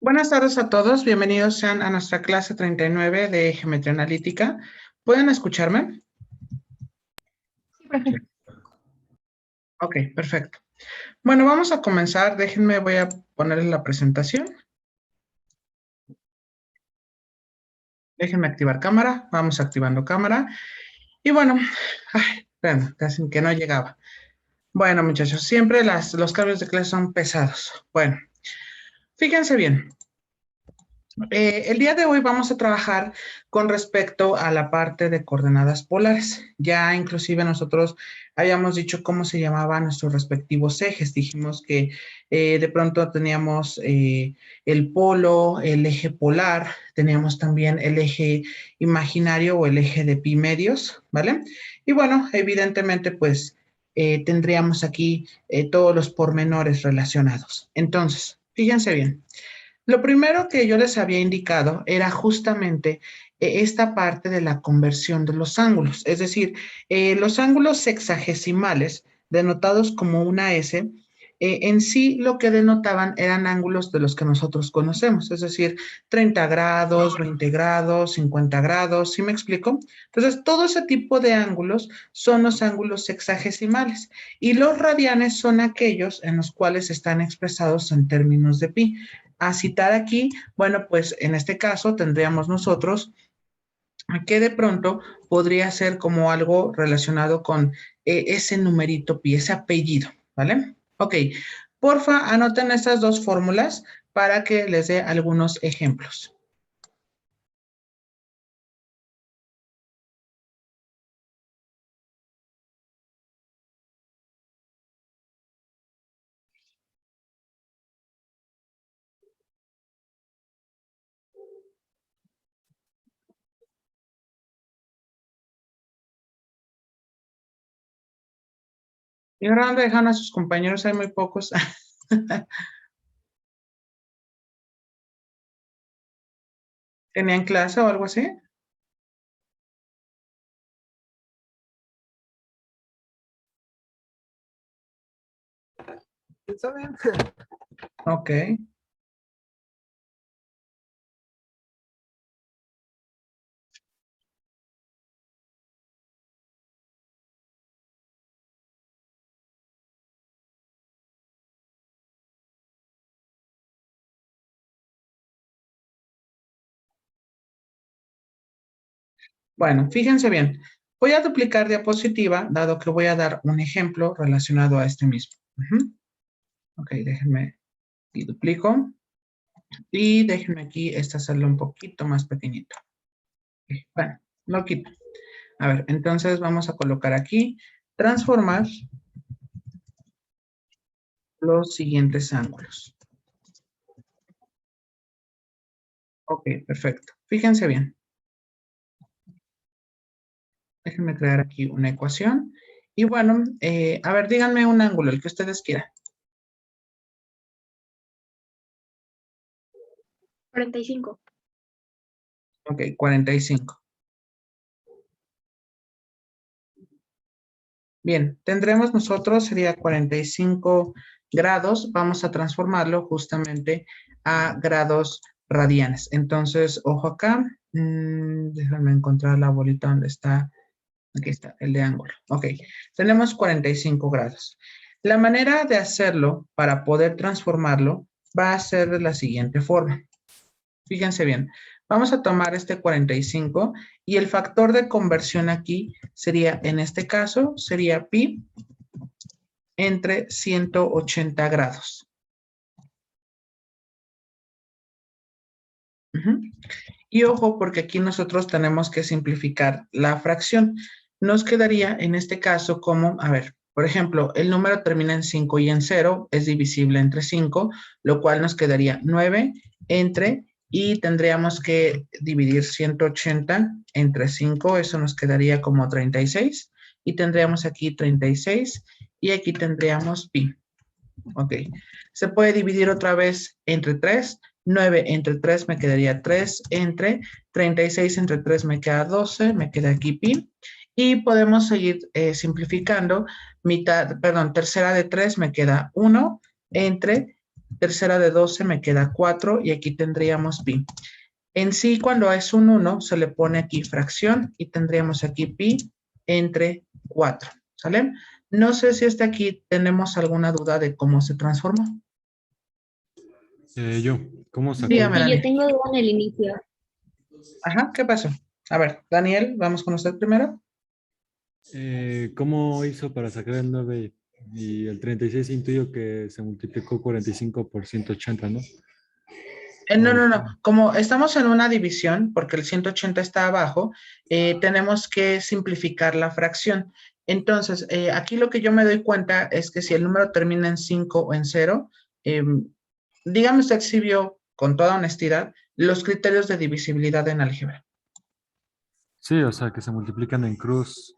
Buenas tardes a todos, bienvenidos sean a nuestra clase 39 de Geometría Analítica. ¿Pueden escucharme? Sí, profe. Ok, perfecto. Bueno, vamos a comenzar. Déjenme, voy a ponerles la presentación. Déjenme activar cámara. Vamos activando cámara. Y bueno, casi que no llegaba. Bueno, muchachos, siempre los cambios de clase son pesados. Bueno, fíjense bien. El día de hoy vamos a trabajar con respecto a la parte de coordenadas polares. Ya inclusive nosotros habíamos dicho cómo se llamaban nuestros respectivos ejes. Dijimos que de pronto teníamos el polo, el eje polar, teníamos también el eje imaginario o el eje de pi medios, ¿vale? Y bueno, evidentemente pues tendríamos aquí todos los pormenores relacionados. Entonces, fíjense bien. Lo primero que yo les había indicado era justamente esta parte de la conversión de los ángulos, es decir, los ángulos sexagesimales denotados como una S, en sí lo que denotaban eran ángulos de los que nosotros conocemos, es decir, 30 grados, 20 grados, 50 grados, ¿sí me explico? Entonces, todo ese tipo de ángulos son los ángulos sexagesimales y los radianes son aquellos en los cuales están expresados en términos de pi. A citar aquí, bueno, pues en este caso tendríamos nosotros que de pronto podría ser como algo relacionado con ese numerito pi, ese apellido, ¿vale? Ok, porfa, anoten estas dos fórmulas para que les dé algunos ejemplos. ¿Y ahora dónde dejan a sus compañeros? Hay muy pocos. ¿Tenían clase o algo así? Está bien. Ok. Bueno, fíjense bien. Voy a duplicar diapositiva, dado que voy a dar un ejemplo relacionado a este mismo. Ok, déjenme y duplico. Y déjenme aquí hacerlo un poquito más pequeñito. Bueno, lo quito. A ver, entonces vamos a colocar aquí, transformar los siguientes ángulos. Ok, perfecto. Fíjense bien. Déjenme crear aquí una ecuación. Y bueno, a ver, díganme un ángulo, el que ustedes quieran. 45. Ok, 45. Bien, tendremos nosotros, sería 45 grados. Vamos a transformarlo justamente a grados radianes. Entonces, ojo acá. Déjenme encontrar la bolita donde está. Aquí está, el de ángulo. Ok, tenemos 45 grados. La manera de hacerlo para poder transformarlo va a ser de la siguiente forma. Fíjense bien, vamos a tomar este 45 y el factor de conversión aquí sería, en este caso, sería pi entre 180 grados. Y ojo, porque aquí nosotros tenemos que simplificar la fracción. Nos quedaría en este caso como, a ver, por ejemplo, el número termina en 5 y en 0, es divisible entre 5, lo cual nos quedaría 9 entre, y tendríamos que dividir 180 entre 5, eso nos quedaría como 36, y tendríamos aquí 36, y aquí tendríamos pi. Ok, se puede dividir otra vez entre 3, 9 entre 3 me quedaría 3 entre 36 entre 3 me queda 12, me queda aquí pi. Y podemos seguir simplificando. Tercera de 3 me queda 1 entre tercera de 12 me queda 4 y aquí tendríamos pi. En sí, cuando es un 1, se le pone aquí fracción y tendríamos aquí pi entre 4, ¿sale? No sé si hasta aquí tenemos alguna duda de cómo se transformó. ¿Cómo sacó Dígame, Sí, yo Daniel. tengo duda en el inicio. Ajá, ¿qué pasó? A ver, Daniel, vamos con usted primero. ¿Cómo hizo para sacar el 9 y el 36? Intuyo que se multiplicó 45 por 180, ¿no? No. Como estamos en una división, porque el 180 está abajo, tenemos que simplificar la fracción. Entonces, aquí lo que yo me doy cuenta es que si el número termina en 5 o en 0, dígame usted si vio, con toda honestidad, los criterios de divisibilidad en álgebra. Sí, o sea, que se multiplican en cruz.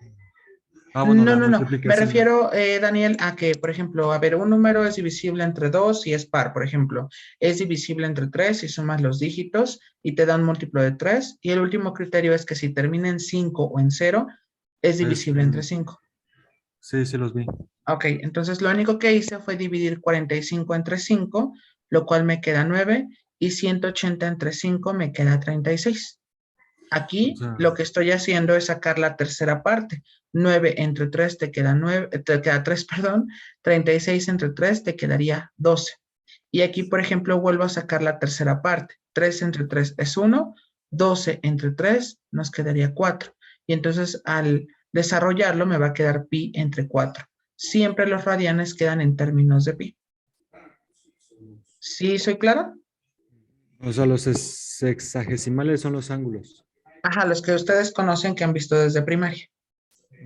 Bueno, la No. Me multiplicación. refiero, Daniel, a que, por ejemplo, a ver, un número es divisible entre 2 y es par, por ejemplo. Es divisible entre 3 si sumas los dígitos y te da un múltiplo de 3. Y el último criterio es que si termina en 5 o en 0, es divisible entre 5. Sí, sí los vi. Ok, entonces lo único que hice fue dividir 45 entre 5, lo cual me queda 9, y 180 entre 5 me queda 36. Aquí O sea, lo que estoy haciendo es sacar la tercera parte. 9 entre 3 te queda 9, te queda 3, perdón. 36 entre 3 te quedaría 12. Y aquí, por ejemplo, vuelvo a sacar la tercera parte. 3 entre 3 es 1, 12 entre 3 nos quedaría 4. Y entonces al desarrollarlo me va a quedar pi entre 4. Siempre los radianes quedan en términos de pi. ¿Sí soy claro? o sea, los sexagesimales son los ángulos. Ajá, los que ustedes conocen que han visto desde primaria.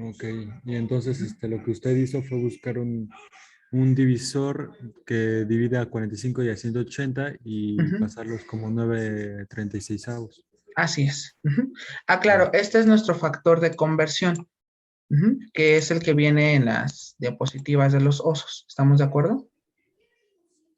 Ok, y entonces lo que usted hizo fue buscar un divisor que divide a 45 y a 180 y Ujú. pasarlos como 9/36. Así es. Ujú. Ah, claro, este es nuestro factor de conversión, que es el que viene en las diapositivas de los osos. ¿Estamos de acuerdo?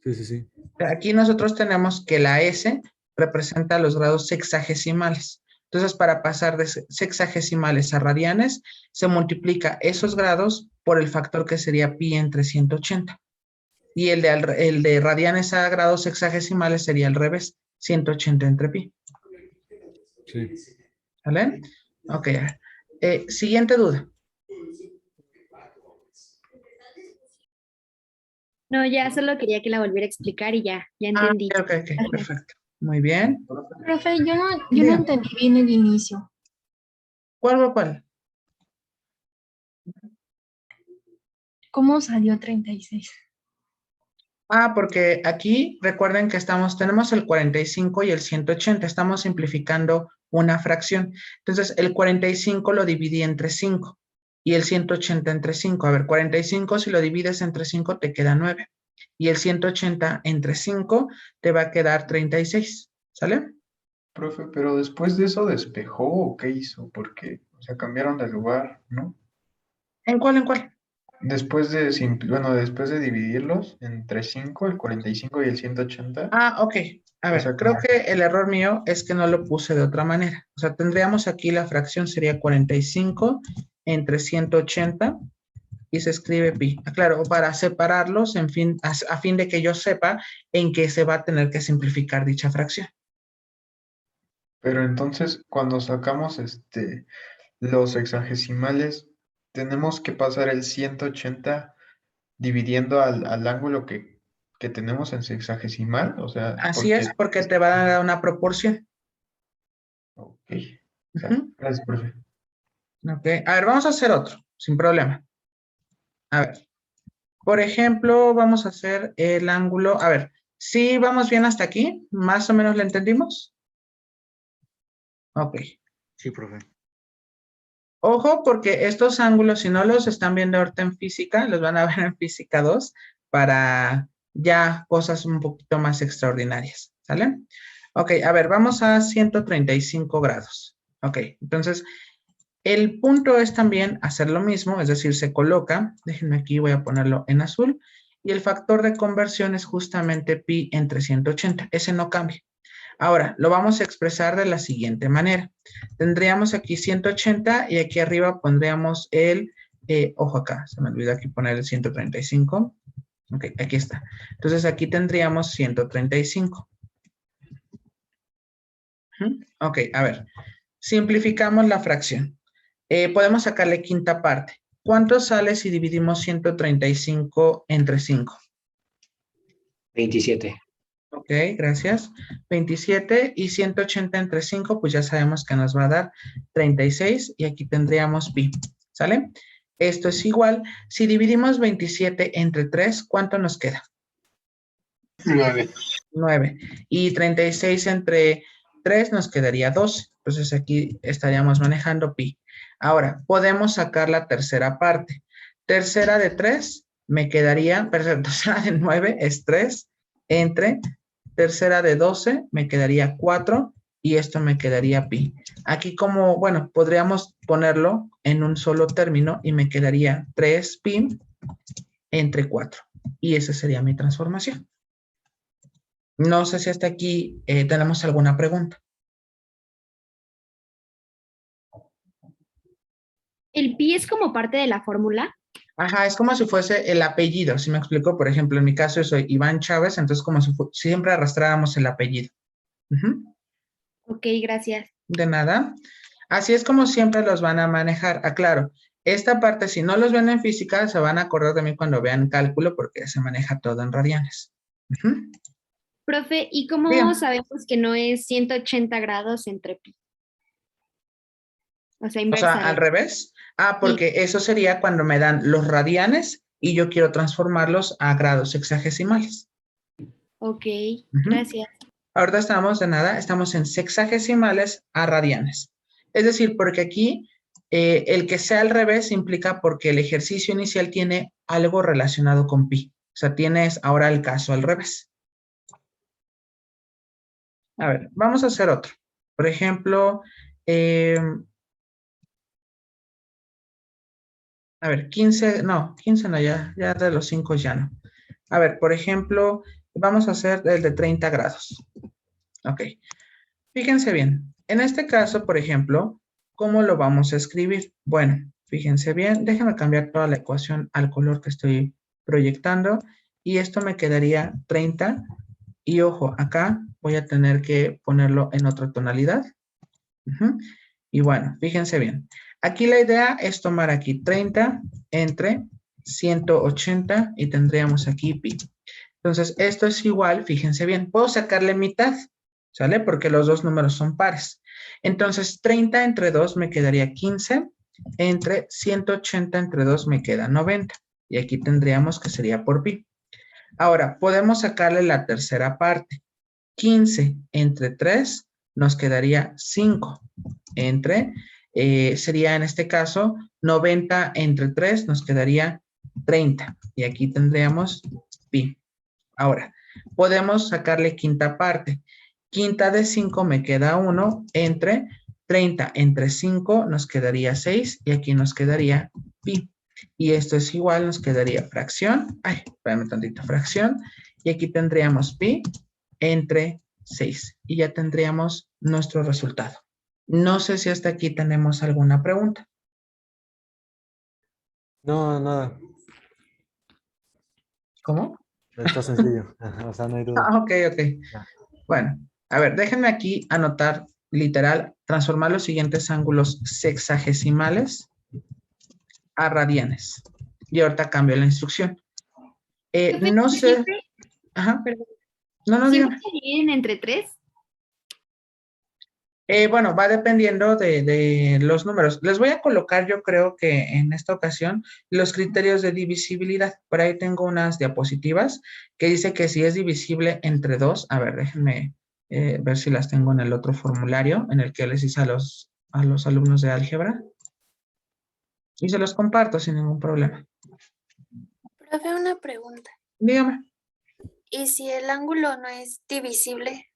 Sí, sí, sí. Aquí nosotros tenemos que la S representa los grados sexagesimales. Entonces, para pasar de sexagesimales a radianes, se multiplica esos grados por el factor que sería pi entre 180. Y el de radianes a grados sexagesimales sería al revés, 180 entre pi. Sí. ¿Vale? Ok. Siguiente duda. No, ya solo quería que la volviera a explicar y ya entendí. Ok, perfecto. Muy bien. Profe, yo no Diga, entendí bien el inicio. ¿cuál? ¿Cómo salió 36? Porque aquí recuerden que tenemos el 45 y el 180, estamos simplificando una fracción. Entonces, el 45 lo dividí entre 5 y el 180 entre 5. A ver, 45 si lo divides entre 5 te queda 9 y el 180 entre 5 te va a quedar 36. ¿Sale? Profe, pero después de eso despejó o qué hizo, porque, o sea, cambiaron de lugar, ¿no? ¿En cuál? Después de dividirlos entre 5, el 45 y el 180, Ok. A o ver, sea, creo como, que el error mío es que no lo puse de otra manera. O sea, tendríamos aquí la fracción sería 45 entre 180 y se escribe pi. Claro, para separarlos, en fin, a fin de que yo sepa en qué se va a tener que simplificar dicha fracción. pero entonces cuando sacamos los sexagesimales, tenemos que pasar el 180 dividiendo al ángulo que tenemos en sexagesimal, o sea, Así es, porque... porque te va a dar una proporción. Ok, Ujú. gracias, profe. Ok, a ver, vamos a hacer otro, sin problema. A ver, por ejemplo, vamos a hacer el ángulo. A ver, ¿sí vamos bien hasta aquí? ¿Más o menos le entendimos? Ok. Sí, profe. Ojo, porque estos ángulos, si no los están viendo ahorita en física, los van a ver en física 2 para ya cosas un poquito más extraordinarias, ¿sale? Ok, a ver, vamos a 135 grados. Ok, entonces el punto es también hacer lo mismo, es decir, se coloca, déjenme aquí, voy a ponerlo en azul, y el factor de conversión es justamente pi entre 180, ese no cambia. Ahora, lo vamos a expresar de la siguiente manera. Tendríamos aquí 180 y aquí arriba pondríamos ojo acá, se me olvidó aquí poner el 135. Ok, aquí está. Entonces aquí tendríamos 135. Ok, a ver. Simplificamos la fracción. Podemos sacarle quinta parte. ¿Cuánto sale si dividimos 135 entre 5? 27. Ok, gracias. 27 y 180 entre 5, pues ya sabemos que nos va a dar 36 y aquí tendríamos pi. ¿Sale? Esto es igual. Si dividimos 27 entre 3, ¿cuánto nos queda? 9. 9. Y 36 entre 3 nos quedaría 12. Entonces aquí estaríamos manejando pi. Ahora, podemos sacar la tercera parte. Tercera de 3 me quedaría, perdón, tercera de 9 es 3 entre tercera de 12 me quedaría 4 y esto me quedaría pi. Aquí como, bueno, podríamos ponerlo en un solo término y me quedaría 3 pi entre 4. Y esa sería mi transformación. No sé si hasta aquí tenemos alguna pregunta. ¿El pi es como parte de la fórmula? Ajá, es como si fuese el apellido, si me explico. Por ejemplo, en mi caso yo soy Iván Chávez, entonces como si siempre arrastráramos el apellido. Ujú. Ok, gracias. De nada. Así es como siempre los van a manejar. Aclaro, esta parte, si no los ven en física, se van a acordar de mí cuando vean cálculo, porque se maneja todo en radianes. Ujú. Profe, ¿y cómo Bien. sabemos que no es 180 grados entre pi? O sea, O sea, inversa al de... revés. Ah, Sí, porque eso sería cuando me dan los radianes y yo quiero transformarlos a grados sexagesimales. ok, Ujú. gracias. Ahorita estamos de nada, estamos en sexagesimales a radianes. Es decir, porque aquí el que sea al revés implica porque el ejercicio inicial tiene algo relacionado con pi. O sea, tienes ahora el caso al revés. A ver, vamos a hacer otro. Por ejemplo, a ver, 15, no, 15 no, ya de los 5 ya no. A ver, por ejemplo, vamos a hacer el de 30 grados. Ok. Fíjense bien. En este caso, por ejemplo, ¿cómo lo vamos a escribir? Bueno, fíjense bien. Déjenme cambiar toda la ecuación al color que estoy proyectando. Y esto me quedaría 30. Y ojo, acá voy a tener que ponerlo en otra tonalidad. Ujú. Y bueno, fíjense bien. Aquí la idea es tomar aquí 30 entre 180 y tendríamos aquí pi. Entonces, esto es igual, fíjense bien, puedo sacarle mitad, ¿sale? Porque los dos números son pares. Entonces, 30 entre 2 me quedaría 15, entre 180 entre 2 me queda 90. Y aquí tendríamos que sería por pi. Ahora, podemos sacarle la tercera parte. 15 entre 3 nos quedaría 5. Entre, sería en este caso, 90 entre 3 nos quedaría 30. Y aquí tendríamos pi. Ahora, podemos sacarle quinta parte. Quinta de 5 me queda 1 entre 30 entre 5 nos quedaría 6 y aquí nos quedaría pi. Y esto es igual, nos quedaría fracción. Ay, espérame tantito, fracción. Y aquí tendríamos pi entre 6. Y ya tendríamos nuestro resultado. No sé si hasta aquí tenemos alguna pregunta. No, nada, ¿Cómo? está sencillo. Ajá, o sea, no hay duda. Ah, ok, ok. Ya. Bueno, a ver, déjenme aquí anotar literal, transformar los siguientes ángulos sexagesimales a radianes. Y ahorita cambio la instrucción. Profe, No ¿y sé, siempre, ajá, perdón, no, siempre dígame. se dividen entre 3? Bueno, va dependiendo de los números. Les voy a colocar, yo creo que en esta ocasión, los criterios de divisibilidad. Por ahí tengo unas diapositivas que dice que si es divisible entre 2, a ver, déjenme ver si las tengo en el otro formulario en el que les hice a los alumnos de álgebra. Y se los comparto sin ningún problema. Profe, una pregunta. Dígame. ¿Y si el ángulo no es divisible,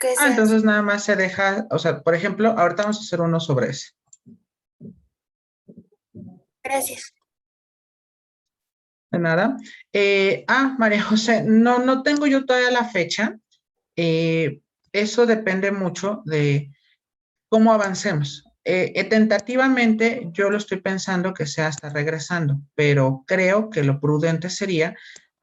qué Ah, se hace? entonces nada más se deja, o sea, por ejemplo, ahorita vamos a hacer uno sobre ese. Gracias. De nada. María José, no tengo yo todavía la fecha. Eso depende mucho de cómo avancemos. Tentativamente, yo lo estoy pensando que sea hasta regresando, pero creo que lo prudente sería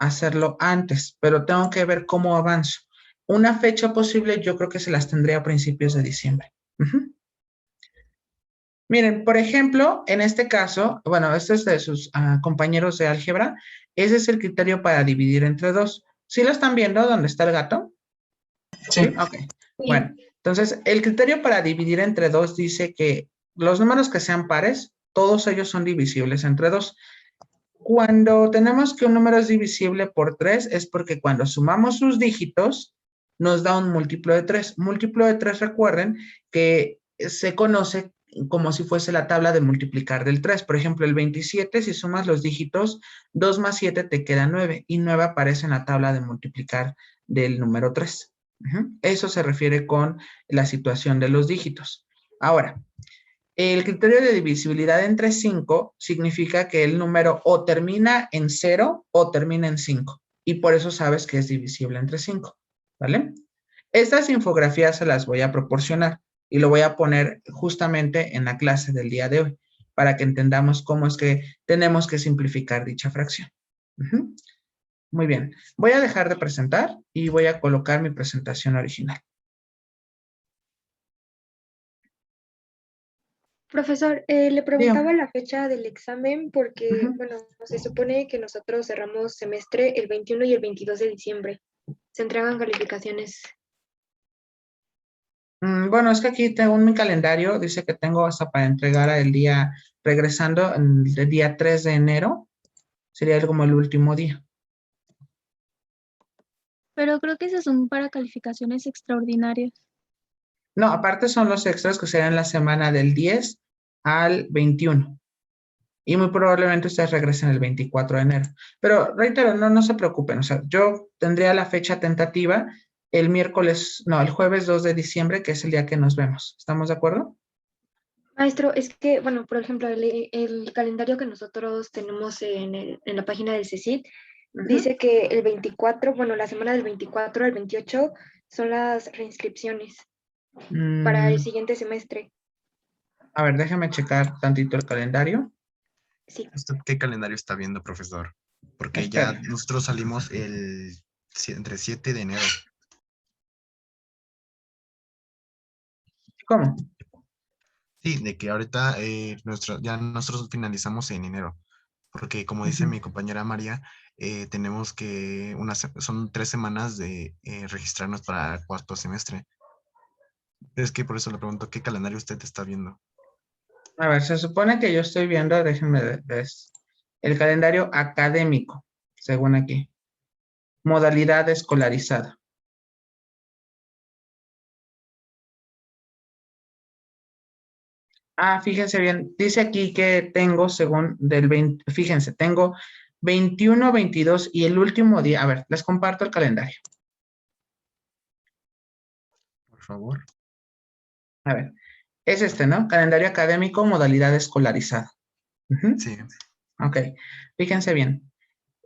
hacerlo antes, pero tengo que ver cómo avanzo. Una fecha posible, yo creo que se las tendré a principios de diciembre. Ujú. Miren, por ejemplo, en este caso, bueno, este es de sus compañeros de álgebra, ese es el criterio para dividir entre 2. ¿Sí lo están viendo dónde está el gato? Sí. Ok. Bueno, entonces el criterio para dividir entre 2 dice que los números que sean pares, todos ellos son divisibles entre 2. Cuando tenemos que un número es divisible por 3 es porque cuando sumamos sus dígitos nos da un múltiplo de 3. Múltiplo de 3, recuerden que se conoce como si fuese la tabla de multiplicar del 3. Por ejemplo, el 27, si sumas los dígitos, 2 más 7 te queda 9 y 9 aparece en la tabla de multiplicar del número 3. Eso se refiere con la situación de los dígitos. Ahora, el criterio de divisibilidad entre 5 significa que el número o termina en 0 o termina en 5. Y por eso sabes que es divisible entre 5. ¿Vale? Estas infografías se las voy a proporcionar y lo voy a poner justamente en la clase del día de hoy para que entendamos cómo es que tenemos que simplificar dicha fracción. Muy bien. Voy a dejar de presentar y voy a colocar mi presentación original. Profesor, le preguntaba la fecha del examen porque, Ujú. bueno, se supone que nosotros cerramos semestre el 21 y el 22 de diciembre. Se entregan calificaciones. Bueno, es que aquí tengo mi calendario, dice que tengo hasta para entregar el día, regresando el día 3 de enero, sería como el último día. Pero creo que esas son para calificaciones extraordinarias. No, aparte son los extras que serán la semana del 10 al 21. Y muy probablemente ustedes regresen el 24 de enero. Pero reitero, no se preocupen. O sea, yo tendría la fecha tentativa el jueves 2 de diciembre, que es el día que nos vemos. ¿Estamos de acuerdo? Maestro, es que, bueno, por ejemplo, el calendario que nosotros tenemos en la página del CECIT dice que el 24, bueno, la semana del 24 al 28 son las reinscripciones para el siguiente semestre. A ver, déjame checar tantito el calendario. Sí. ¿Usted qué calendario está viendo, profesor? Porque Espera. ya nosotros salimos entre 7 de enero. ¿Cómo? Sí, de que ahorita ya nosotros finalizamos en enero. Porque como dice mi compañera María, tenemos que, son 3 semanas de registrarnos para el cuarto semestre. Es que por eso le pregunto, ¿qué calendario usted está viendo? A ver, se supone que yo estoy viendo, déjenme ver, el calendario académico, según aquí. Modalidad escolarizada. Fíjense bien, dice aquí que tengo según del 20, fíjense, tengo 21, 22 y el último día, a ver, les comparto el calendario. Por favor. A ver, es este, ¿no? Calendario académico, modalidad escolarizada. Sí. Ok, fíjense bien.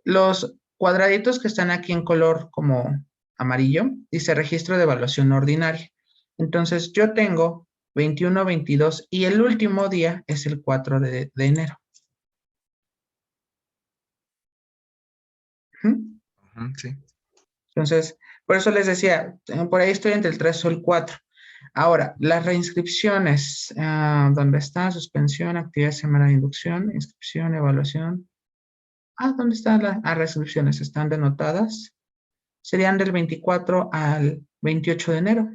Los cuadraditos que están aquí en color como amarillo, dice registro de evaluación ordinaria. Entonces yo tengo 21, 22 y el último día es el 4 de enero. Sí. Entonces, por eso les decía, por ahí estoy entre el 3 o el 4. Ahora, las reinscripciones, ¿dónde está? Suspensión, actividad semana de inducción, inscripción, evaluación. ¿Dónde están las reinscripciones? Están denotadas. Serían del 24 al 28 de enero.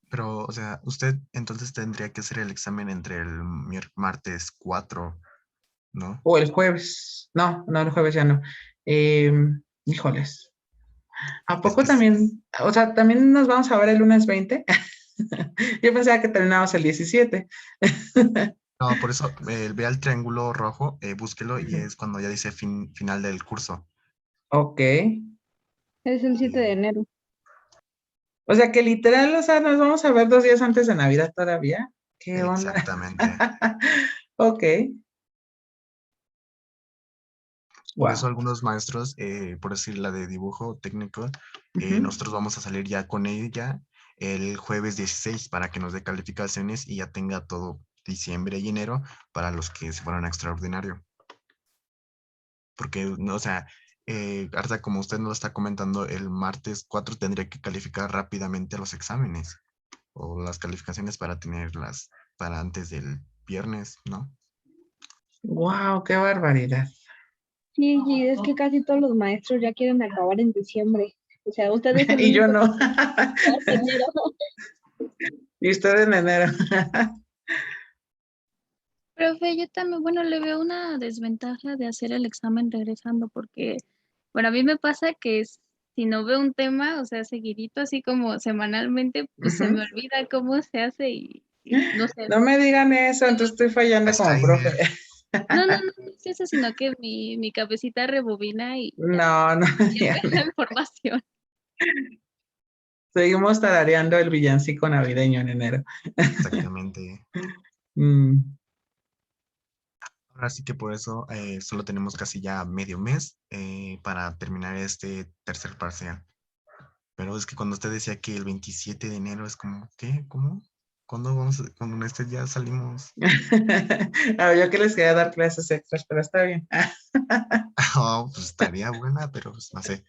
Pero, o sea, usted entonces tendría que hacer el examen entre el martes 4, ¿no? O el jueves. No, el jueves ya no. Híjoles. ¿A poco también? O sea, ¿también nos vamos a ver el lunes 20? Yo pensaba que terminábamos el 17. No, por eso vea el triángulo rojo, búsquelo y es cuando ya dice final del curso. Ok. Es el 7 de enero. O sea que literal, o sea, nos vamos a ver 2 días antes de Navidad todavía. ¿Qué onda? Exactamente. Ok. Por Wow. eso algunos maestros, por decir la de dibujo técnico, nosotros vamos a salir ya con ella el jueves 16 para que nos dé calificaciones y ya tenga todo diciembre y enero para los que se fueron a extraordinario. Porque, no, o sea, ahorita como usted nos está comentando, el martes 4 tendría que calificar rápidamente los exámenes o las calificaciones para tenerlas para antes del viernes, ¿no? ¡Wow! ¡Qué barbaridad! Sí, sí, es que casi todos los maestros ya quieren acabar en diciembre. O sea, usted es el Y yo único no. que va en enero. Y usted en enero. Profe, yo también, bueno, le veo una desventaja de hacer el examen regresando porque, bueno, a mí me pasa que si no veo un tema, o sea, seguidito, así como semanalmente, pues se Ujú. me olvida cómo se hace y no sé. No me digan eso, entonces estoy fallando como profe. Alzheimer. No es eso, sino que mi cabecita rebobina y ya No, no me digan pierde la eso. información. Seguimos tarareando el villancico navideño en enero. Exactamente. Mm. Ahora sí que por eso solo tenemos casi ya medio mes para terminar este tercer parcial. Pero es que cuando usted decía que el 27 de enero es como, ¿qué? ¿Cómo? ¿Cuándo vamos? Cuando este ya salimos. A ver, yo que les quería dar clases extras, pero está bien. Oh, pues estaría buena, pero pues no sé.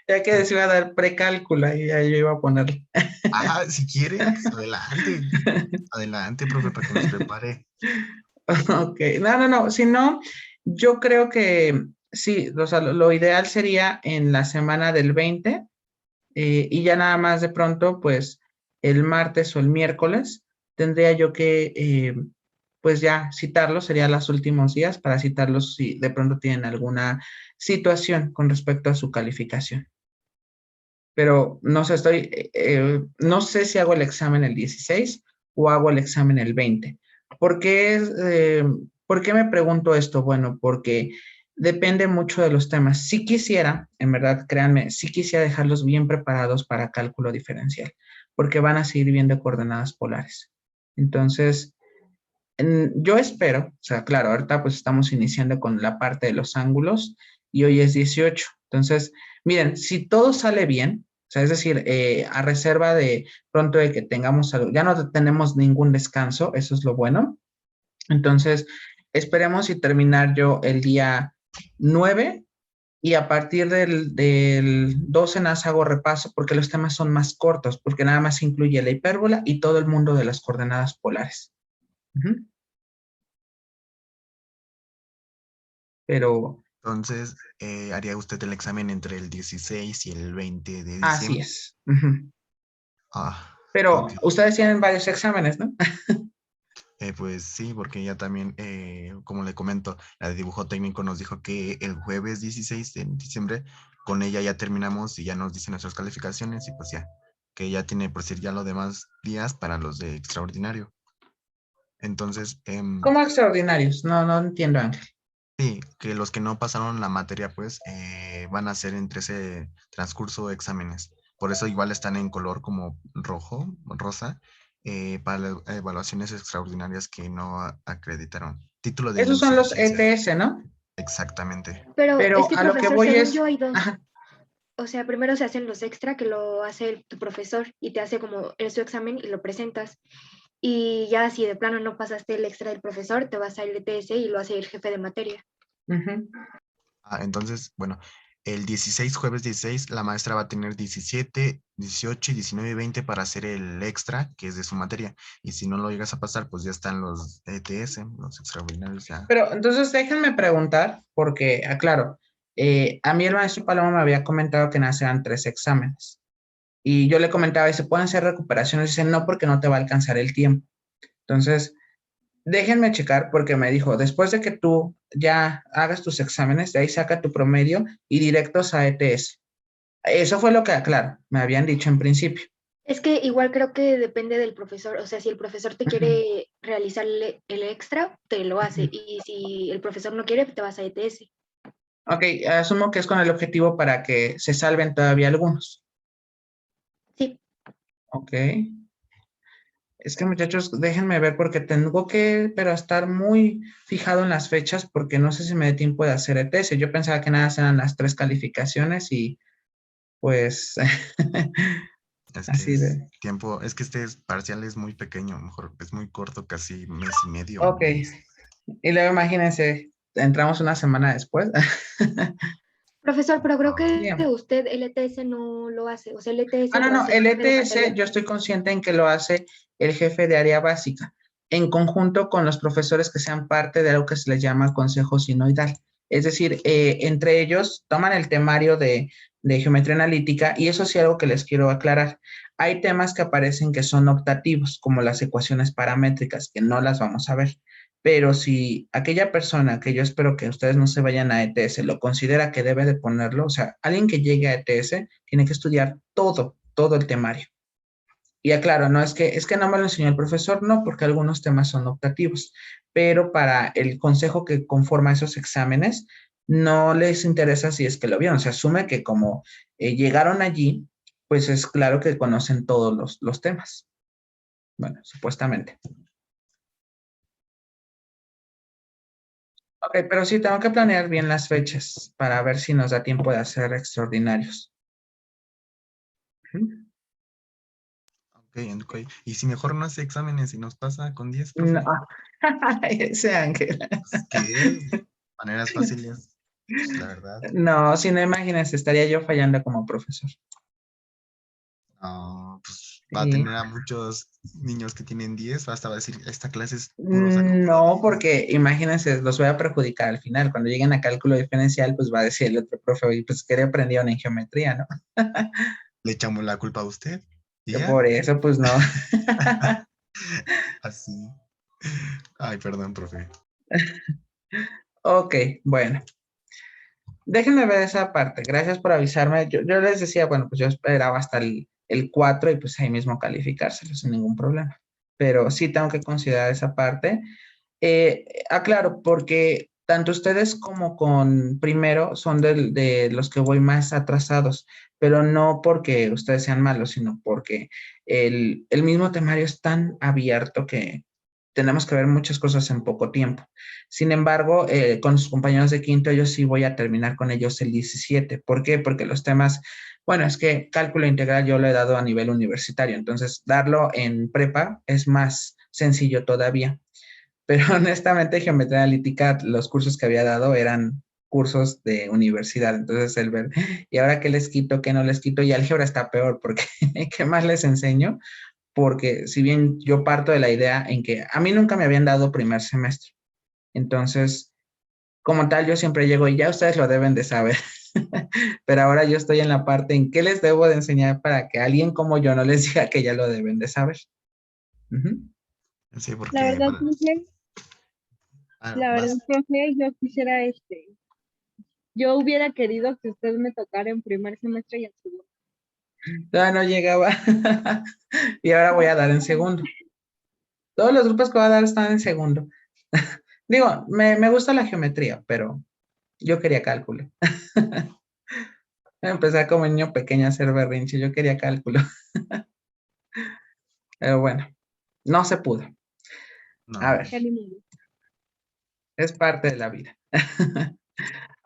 Ya que les iba a dar precálculo, ahí ya yo iba a ponerle. Ajá, si quiere, pues adelante. Adelante, profe, para que nos prepare. Ok, no, si no, yo creo que sí, o sea, lo ideal sería en la semana del 20 y ya nada más de pronto, pues el martes o el miércoles tendría yo que, pues ya citarlos, serían los últimos días para citarlos si de pronto tienen alguna situación con respecto a su calificación. Pero no sé, no sé si hago el examen el 16 o hago el examen el 20. ¿Por qué, ¿por qué me pregunto esto? Bueno, porque depende mucho de los temas. Si quisiera, en verdad, créanme, si quisiera dejarlos bien preparados para cálculo diferencial, porque van a seguir viendo coordenadas polares. Entonces, yo espero, o sea, claro, ahorita pues estamos iniciando con la parte de los ángulos y hoy es 18. Entonces, miren, si todo sale bien, o sea, es decir, a reserva de pronto de que tengamos algo, ya no tenemos ningún descanso, eso es lo bueno. Entonces, esperemos y terminar yo el día 9 y a partir del 12 nada más hago repaso porque los temas son más cortos, porque nada más incluye la hipérbola y todo el mundo de las coordenadas polares. Ujú. Pero Entonces, haría usted el examen entre el 16 y el 20 de así diciembre. es. Ujú. Ah, Pero ok. ustedes tienen varios exámenes, ¿no? Pues sí, porque ya también, como le comento, la de dibujo técnico nos dijo que el jueves 16 de diciembre con ella ya terminamos y ya nos dice nuestras calificaciones y pues ya, que ya tiene por decir ya los demás días para los de extraordinario. Entonces, ¿Cómo extraordinarios? No, no entiendo, Ángel. sí, que los que no pasaron la materia pues van a hacer entre ese transcurso exámenes. Por eso igual están en color como rojo, rosa, para las evaluaciones extraordinarias que no acreditaron. Título de Esos son los insuficiencia. ETS, ¿no? Exactamente. Pero es Pero que, a lo que profesor, voy según yo es, hay dos. ajá, O sea, primero se hacen los extra, que lo hace tu profesor y te hace como en su examen y lo presentas. Y ya si de plano no pasaste el extra del profesor, te vas a LTS y lo hace el jefe de materia. ujú. Entonces, bueno, el 16, jueves 16, la maestra va a tener 17, 18, 19 y 20 para hacer el extra, que es de su materia. Y si no lo llegas a pasar, pues ya están los ETS, los extraordinarios ya. Pero entonces déjenme preguntar, porque, aclaro, a mí el maestro Paloma me había comentado que nacían 3 exámenes. Y yo le comentaba, ¿y se pueden hacer recuperaciones? Dice, no, porque no te va a alcanzar el tiempo. Entonces, déjenme checar porque me dijo, después de que tú ya hagas tus exámenes, de ahí saca tu promedio y directos a ETS. Eso fue lo que, claro, me habían dicho en principio. Es que igual creo que depende del profesor. O sea, si el profesor te Ujú, quiere realizar el extra, te lo hace. ujú. Y si el profesor no quiere, te vas a ETS. Ok, asumo que es con el objetivo para que se salven todavía algunos. Sí, Ok. Es que muchachos, déjenme ver porque tengo que, pero estar muy fijado en las fechas porque no sé si me dé tiempo de hacer ETS. Yo pensaba que nada eran las 3 calificaciones y pues Es que Así es de, tiempo, es que parcial es muy pequeño, mejor es muy corto, casi mes y medio. ok. Y luego imagínense, entramos una semana después. Profesor, pero creo que Bien. usted el ETS no lo hace, o sea, el ETS No, lo no, hace el el jefe de ETS materia. yo estoy consciente en que lo hace el jefe de área básica, en conjunto con los profesores que sean parte de algo que se les llama consejo sinoidal. Es decir, entre ellos toman el temario de geometría analítica y eso sí algo que les quiero aclarar. Hay temas que aparecen que son optativos, como las ecuaciones paramétricas, que no las vamos a ver. Pero si aquella persona, que yo espero que ustedes no se vayan a ETS, lo considera que debe de ponerlo, o sea, alguien que llegue a ETS tiene que estudiar todo el temario. Y aclaro, no es que no me lo enseñó el profesor, no, porque algunos temas son optativos, pero para el consejo que conforma esos exámenes, no les interesa si es que lo vieron, se asume que como llegaron allí, pues es claro que conocen todos los temas. Bueno, supuestamente. Ok, pero sí tengo que planear bien las fechas para ver si nos da tiempo de hacer extraordinarios. Ujú. Ok. Y si mejor no hace exámenes y nos pasa con 10, No. profe, Ese Ángel. pues, ¿qué? Maneras fáciles, pues, la verdad. No, si no imagínense, estaría yo fallando como profesor. No, pues va a Sí. tener a muchos niños que tienen 10, hasta va a decir, esta clase es puro saco puro No, 10. porque imagínense, los voy a perjudicar al final. Cuando lleguen a cálculo diferencial, pues va a decir el otro profe, "Oye, pues que aprendieron en geometría, ¿no?" Le echamos la culpa a usted y Que ya, por eso, pues no. así. Ay, perdón, profe. Ok, bueno. Déjenme ver esa parte. Gracias por avisarme. Yo les decía, bueno, pues yo esperaba hasta el 4 y pues ahí mismo calificárselo sin ningún problema. Pero sí tengo que considerar esa parte. Aclaro, porque tanto ustedes como con primero son de los que voy más atrasados, pero no porque ustedes sean malos, sino porque el mismo temario es tan abierto que tenemos que ver muchas cosas en poco tiempo. Sin embargo, con sus compañeros de quinto, yo sí voy a terminar con ellos el 17. ¿Por qué? Porque los temas, bueno, es que cálculo integral yo lo he dado a nivel universitario, entonces darlo en prepa es más sencillo todavía. Pero honestamente, geometría analítica, los cursos que había dado eran cursos de universidad. Entonces, el ver, ¿y ahora qué les quito, qué no les quito? Y álgebra está peor, porque ¿qué más les enseño? Porque si bien yo parto de la idea en que a mí nunca me habían dado primer semestre. Entonces, como tal, yo siempre llego y ya ustedes lo deben de saber. Pero ahora yo estoy en la parte en qué les debo de enseñar para que alguien como yo no les diga que ya lo deben de saber. Ujú. Sí, La porque verdad, profe, la verdad, vas. profe, yo quisiera yo hubiera querido que usted me tocara en primer semestre y en segundo. Ya no llegaba. Y ahora voy a dar en segundo. Todos los grupos que voy a dar están en segundo. Digo, me gusta la geometría, pero yo quería cálculo. Empecé como niño pequeño a hacer berrinche, yo quería cálculo. Pero bueno, no se pudo. A No. ver, Ya ni modo. es parte de la vida.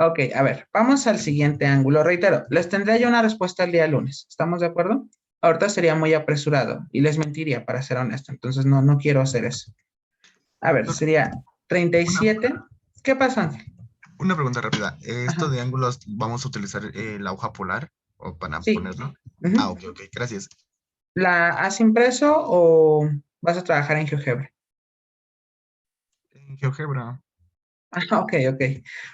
Ok, a ver, vamos al siguiente ángulo. Reitero, les tendré yo una respuesta el día lunes. ¿Estamos de acuerdo? Ahorita sería muy apresurado y les mentiría, para ser honesto. Entonces, no quiero hacer eso. A ver, sería Una, 37. ¿Qué pasa, Ángel? una pregunta rápida. ¿Esto Ajá. de ángulos vamos a utilizar la hoja polar o para Sí. ponerlo? Ah, Ujú. ok, gracias. ¿La has impreso o vas a trabajar en GeoGebra? En GeoGebra. Ok.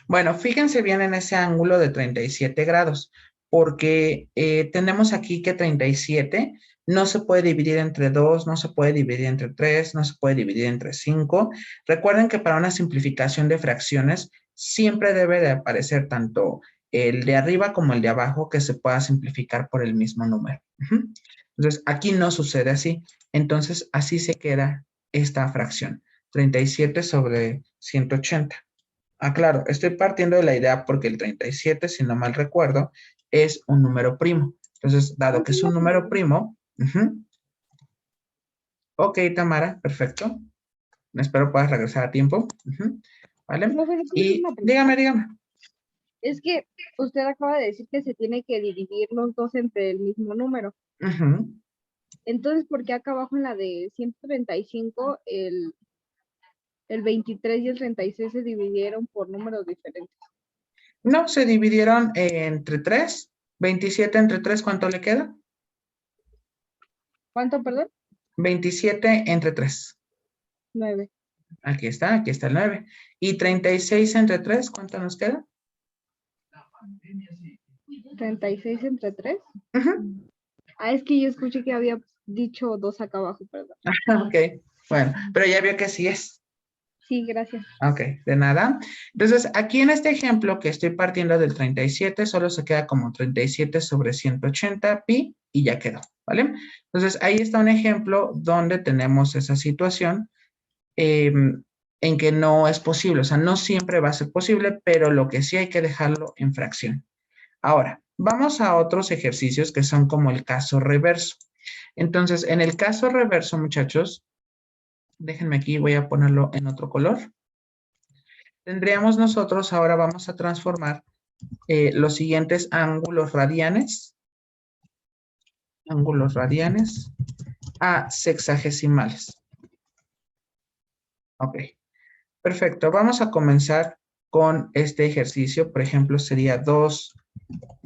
Bueno, fíjense bien en ese ángulo de 37 grados, porque tenemos aquí que 37 no se puede dividir entre 2, no se puede dividir entre 3, no se puede dividir entre 5. Recuerden que para una simplificación de fracciones siempre debe de aparecer tanto el de arriba como el de abajo que se pueda simplificar por el mismo número. Ujú. Entonces, aquí no sucede así. Entonces, así se queda esta fracción. 37 sobre 180. Ah, claro, estoy partiendo de la idea porque el 37, si no mal recuerdo, es un número primo. Entonces, dado que es un número primo, ok, Tamara, perfecto. Espero puedas regresar a tiempo. ¿Vale? Profe, ¿le puedo hacer Y una pregunta? dígame. Es que usted acaba de decir que se tiene que dividir los dos entre el mismo número. Ujú. Entonces, ¿por qué acá abajo en la de 135 el 23 y el 36 se dividieron por números diferentes? No, se dividieron entre 3. 27 entre 3, ¿cuánto le queda? ¿Cuánto, perdón? 27 entre 3. 9. Aquí está el 9. Y 36 entre 3, ¿cuánto nos queda? 36 entre 3. Ujú. Ah, es que yo escuché que había dicho 2 acá abajo, perdón. Ok, bueno, pero ya vio que sí es. Sí, gracias. Ok, de nada. Entonces, aquí en este ejemplo que estoy partiendo del 37, solo se queda como 37 sobre 180 pi y ya quedó, ¿vale? Entonces, ahí está un ejemplo donde tenemos esa situación en que no es posible, o sea, no siempre va a ser posible, pero lo que sí hay que dejarlo en fracción. Ahora, vamos a otros ejercicios que son como el caso reverso. Entonces, en el caso reverso, muchachos, déjenme aquí, voy a ponerlo en otro color. Tendríamos nosotros, ahora vamos a transformar los siguientes ángulos radianes a sexagesimales. Ok, perfecto. Vamos a comenzar con este ejercicio. Por ejemplo, sería 2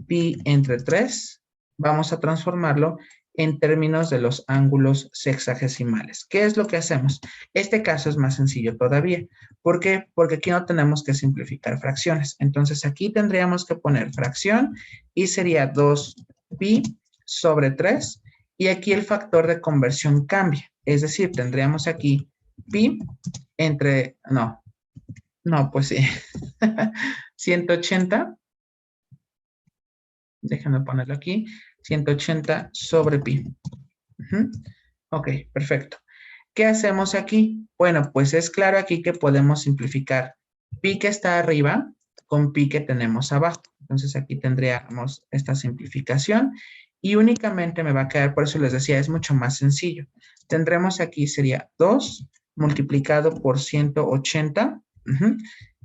pi entre 3. Vamos a transformarlo en términos de los ángulos sexagesimales. ¿Qué es lo que hacemos? Este caso es más sencillo todavía. ¿Por qué? Porque aquí no tenemos que simplificar fracciones. Entonces, aquí tendríamos que poner fracción y sería 2 pi sobre 3. Y aquí el factor de conversión cambia. Es decir, tendríamos aquí pi entre, no, pues sí, 180. Déjenme ponerlo aquí. 180 sobre pi. Ok, perfecto. ¿Qué hacemos aquí? Bueno, pues es claro aquí que podemos simplificar pi que está arriba con pi que tenemos abajo. Entonces aquí tendríamos esta simplificación y únicamente me va a quedar, por eso les decía, es mucho más sencillo. Tendremos aquí sería 2 multiplicado por 180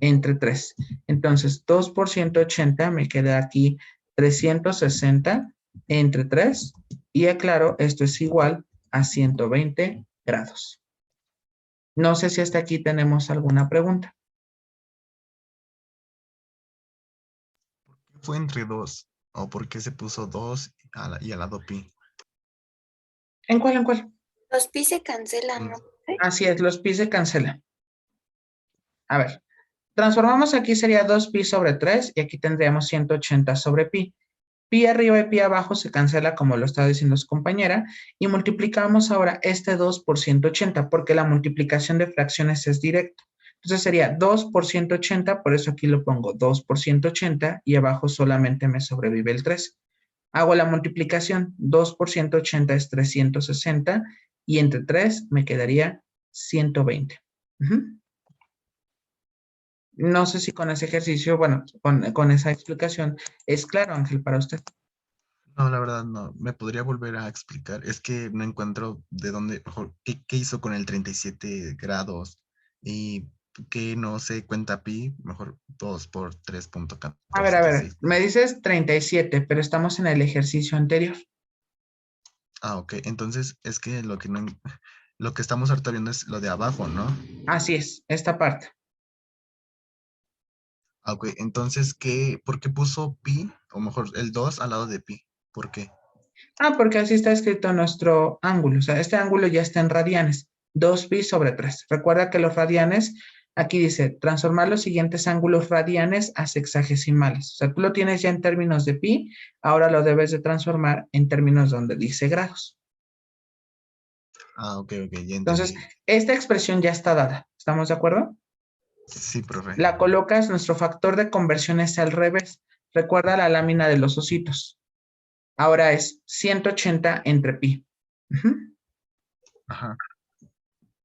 entre 3. Entonces 2 por 180 me queda aquí 360 entre 3 y aclaro, esto es igual a 120 grados. No sé si hasta aquí tenemos alguna pregunta. ¿Fue entre 2? ¿O por qué se puso 2 y al lado pi? ¿En cuál, en cuál? Los pi se cancelan, ¿no? Así es, los pi se cancelan. A ver, transformamos aquí sería 2 pi sobre 3 y aquí tendríamos 180 sobre pi. Pi arriba y pi abajo se cancela como lo estaba diciendo su compañera y multiplicamos ahora este 2 por 180 porque la multiplicación de fracciones es directa. Entonces sería 2 por 180, por eso aquí lo pongo 2 por 180 y abajo solamente me sobrevive el 3. Hago la multiplicación, 2 por 180 es 360 y entre 3 me quedaría 120. No sé si con ese ejercicio, bueno, con esa explicación, es claro, Ángel, para usted. No, la verdad no. ¿Me podría volver a explicar? Es que no encuentro de dónde, mejor, qué hizo con el 37 grados y que no se cuenta pi, mejor 2 por 3.14. A ver, me dices 37, pero estamos en el ejercicio anterior. Ah, ok. Entonces es que lo que estamos ahorita viendo es lo de abajo, ¿no? Así es, esta parte. Ah, ok. Entonces, ¿por qué puso pi? O mejor, el 2 al lado de pi. ¿Por qué? Porque así está escrito nuestro ángulo. O sea, este ángulo ya está en radianes. 2 pi sobre 3. Recuerda que los radianes, aquí dice, transformar los siguientes ángulos radianes a sexagesimales. O sea, tú lo tienes ya en términos de pi, ahora lo debes de transformar en términos donde dice grados. Ah, ok, ya entendí. Entonces, esta expresión ya está dada. ¿Estamos de acuerdo? Sí, profe. La colocas, nuestro factor de conversión es al revés. Recuerda la lámina de los ositos. Ahora es 180 entre pi. Ajá.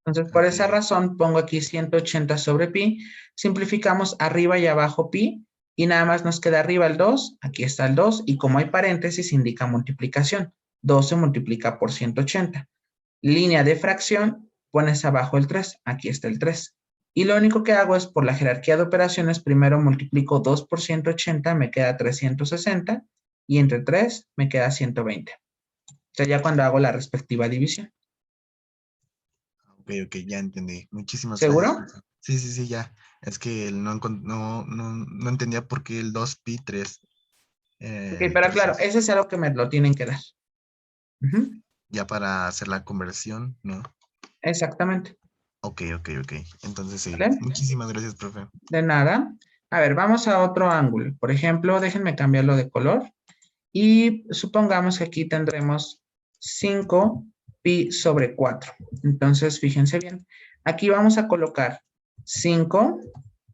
Entonces, por Ok. esa razón, pongo aquí 180 sobre pi. Simplificamos arriba y abajo pi. Y nada más nos queda arriba el 2. Aquí está el 2. Y como hay paréntesis, indica multiplicación. 2 se multiplica por 180. Línea de fracción, pones abajo el 3. Aquí está el 3. Y lo único que hago es, por la jerarquía de operaciones, primero multiplico 2 por 180, me queda 360. Y entre 3 me queda 120. Sería cuando hago la respectiva división. Ok, ya entendí. Muchísimas ¿Seguro? gracias, profe. Sí, ya. Es que no entendía por qué el 2 pi 3. Ok, pero claro, ese es algo que me lo tienen que dar. Ujú, Ya para hacer la conversión, ¿no? exactamente. Ok. Entonces sí. ¿Vale? Muchísimas gracias, profe. De nada. A ver, vamos a otro ángulo. Por ejemplo, déjenme cambiarlo de color. Y supongamos que aquí tendremos 5 pi sobre 4. Entonces, fíjense bien. Aquí vamos a colocar 5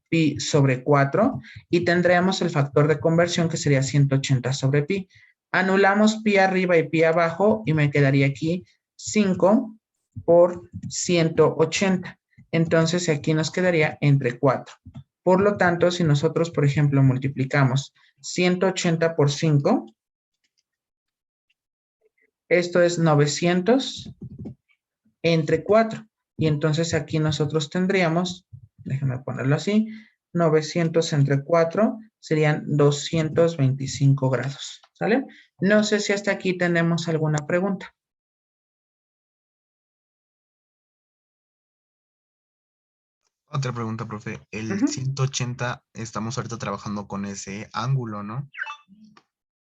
pi sobre 4 y tendremos el factor de conversión que sería 180 sobre pi. Anulamos pi arriba y pi abajo y me quedaría aquí 5 por 180. Entonces, aquí nos quedaría entre 4. Por lo tanto, si nosotros, por ejemplo, multiplicamos 180 por 5, esto es 900 entre 4. Y entonces aquí nosotros tendríamos, déjenme ponerlo así, 900 entre 4 serían 225 grados. ¿Sale? No sé si hasta aquí tenemos alguna pregunta. Otra pregunta, profe. El 180, estamos ahorita trabajando con ese ángulo, ¿no?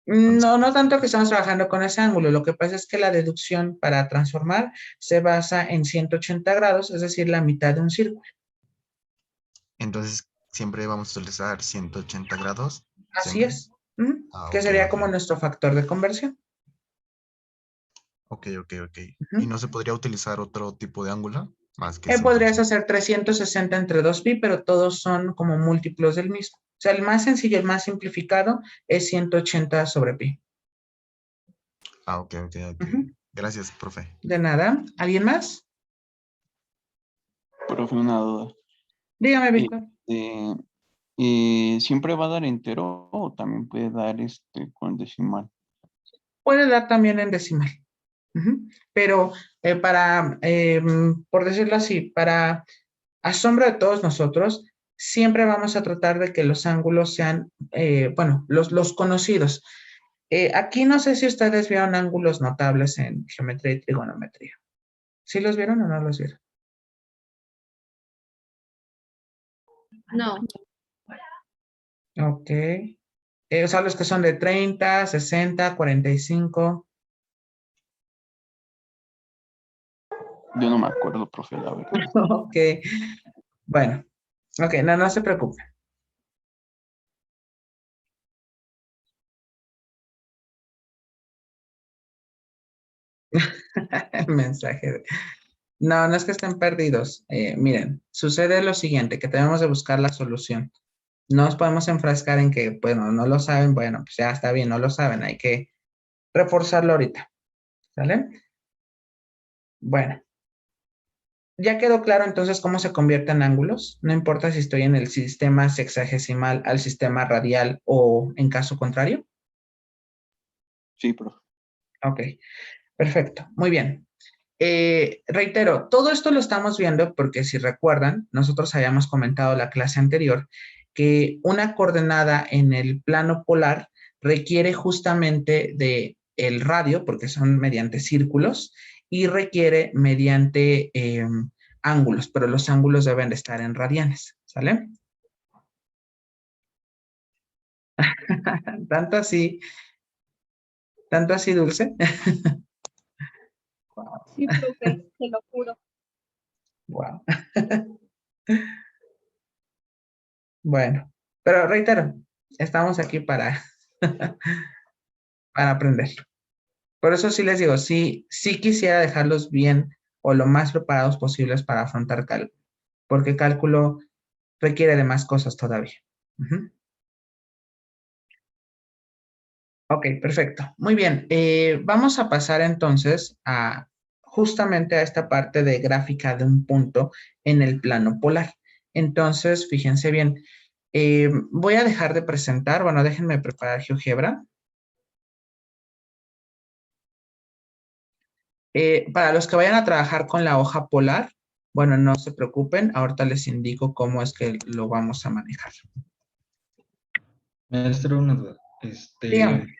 No tanto que estamos trabajando con ese ángulo. Lo que pasa es que la deducción para transformar se basa en 180 grados, es decir, la mitad de un círculo. Entonces, siempre vamos a utilizar 180 grados. Así ¿Siempre? es. Que sería como nuestro factor de conversión. Ok. ¿Y no se podría utilizar otro tipo de ángulo? Más que Podrías 180. hacer 360 entre 2pi, pero todos son como múltiplos del mismo. O sea, el más sencillo, el más simplificado es 180 sobre pi. Ok. Gracias, profe. De nada. ¿Alguien más? Profe, una duda. Dígame, Víctor. ¿Siempre va a dar entero o también puede dar con decimal? Puede dar también en decimal. Pero por decirlo así, para asombro de todos nosotros, siempre vamos a tratar de que los ángulos sean, los conocidos. Aquí no sé si ustedes vieron ángulos notables en geometría y trigonometría. ¿Sí los vieron o no los vieron? No. Ok. O sea, los que son de 30, 60, 45. Yo no me acuerdo, profe, la verdad. Ok. Bueno. Ok, no se preocupe. El mensaje. No es que estén perdidos. Miren, sucede lo siguiente, que tenemos de buscar la solución. No nos podemos enfrascar en que, bueno, no lo saben, bueno, pues ya está bien, no lo saben, hay que reforzarlo ahorita. ¿Sale? Bueno. ¿Ya quedó claro entonces cómo se convierten ángulos? No importa si estoy en el sistema sexagesimal al sistema radial o en caso contrario. Sí, profe. Ok, perfecto, muy bien. Reitero, todo esto lo estamos viendo porque si recuerdan, nosotros habíamos comentado la clase anterior que una coordenada en el plano polar requiere justamente de el radio, porque son mediante círculos, y requiere mediante ángulos, pero los ángulos deben de estar en radianes, ¿sale? Tanto así, Dulce. Sí, profe, te lo juro. Wow. Bueno, pero reitero, estamos aquí para, para aprender. Por eso sí les digo, sí quisiera dejarlos bien o lo más preparados posibles para afrontar cálculo, porque cálculo requiere de más cosas todavía. Ok, perfecto. Muy bien. Vamos a pasar entonces justamente a esta parte de gráfica de un punto en el plano polar. Entonces, fíjense bien. Voy a dejar de presentar. Bueno, déjenme preparar GeoGebra. Para los que vayan a trabajar con la hoja polar, bueno, no se preocupen. Ahorita les indico cómo es que lo vamos a manejar. Maestro, una duda. Dígame.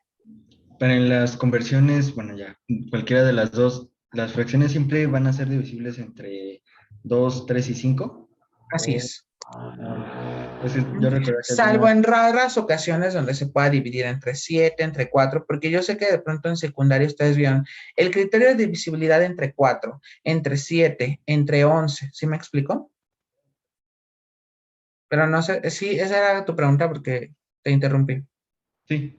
Pero en las conversiones, bueno, ya, cualquiera de las dos, las fracciones siempre van a ser divisibles entre 2, 3 y 5. Así es. Pues yo recuerdo que Salvo algunas... en raras ocasiones donde se pueda dividir entre 7, entre 4, porque yo sé que de pronto en secundaria ustedes vieron el criterio de divisibilidad entre 4, entre 7, entre 11. ¿Sí me explico? Pero no sé, sí, esa era tu pregunta porque te interrumpí. Sí,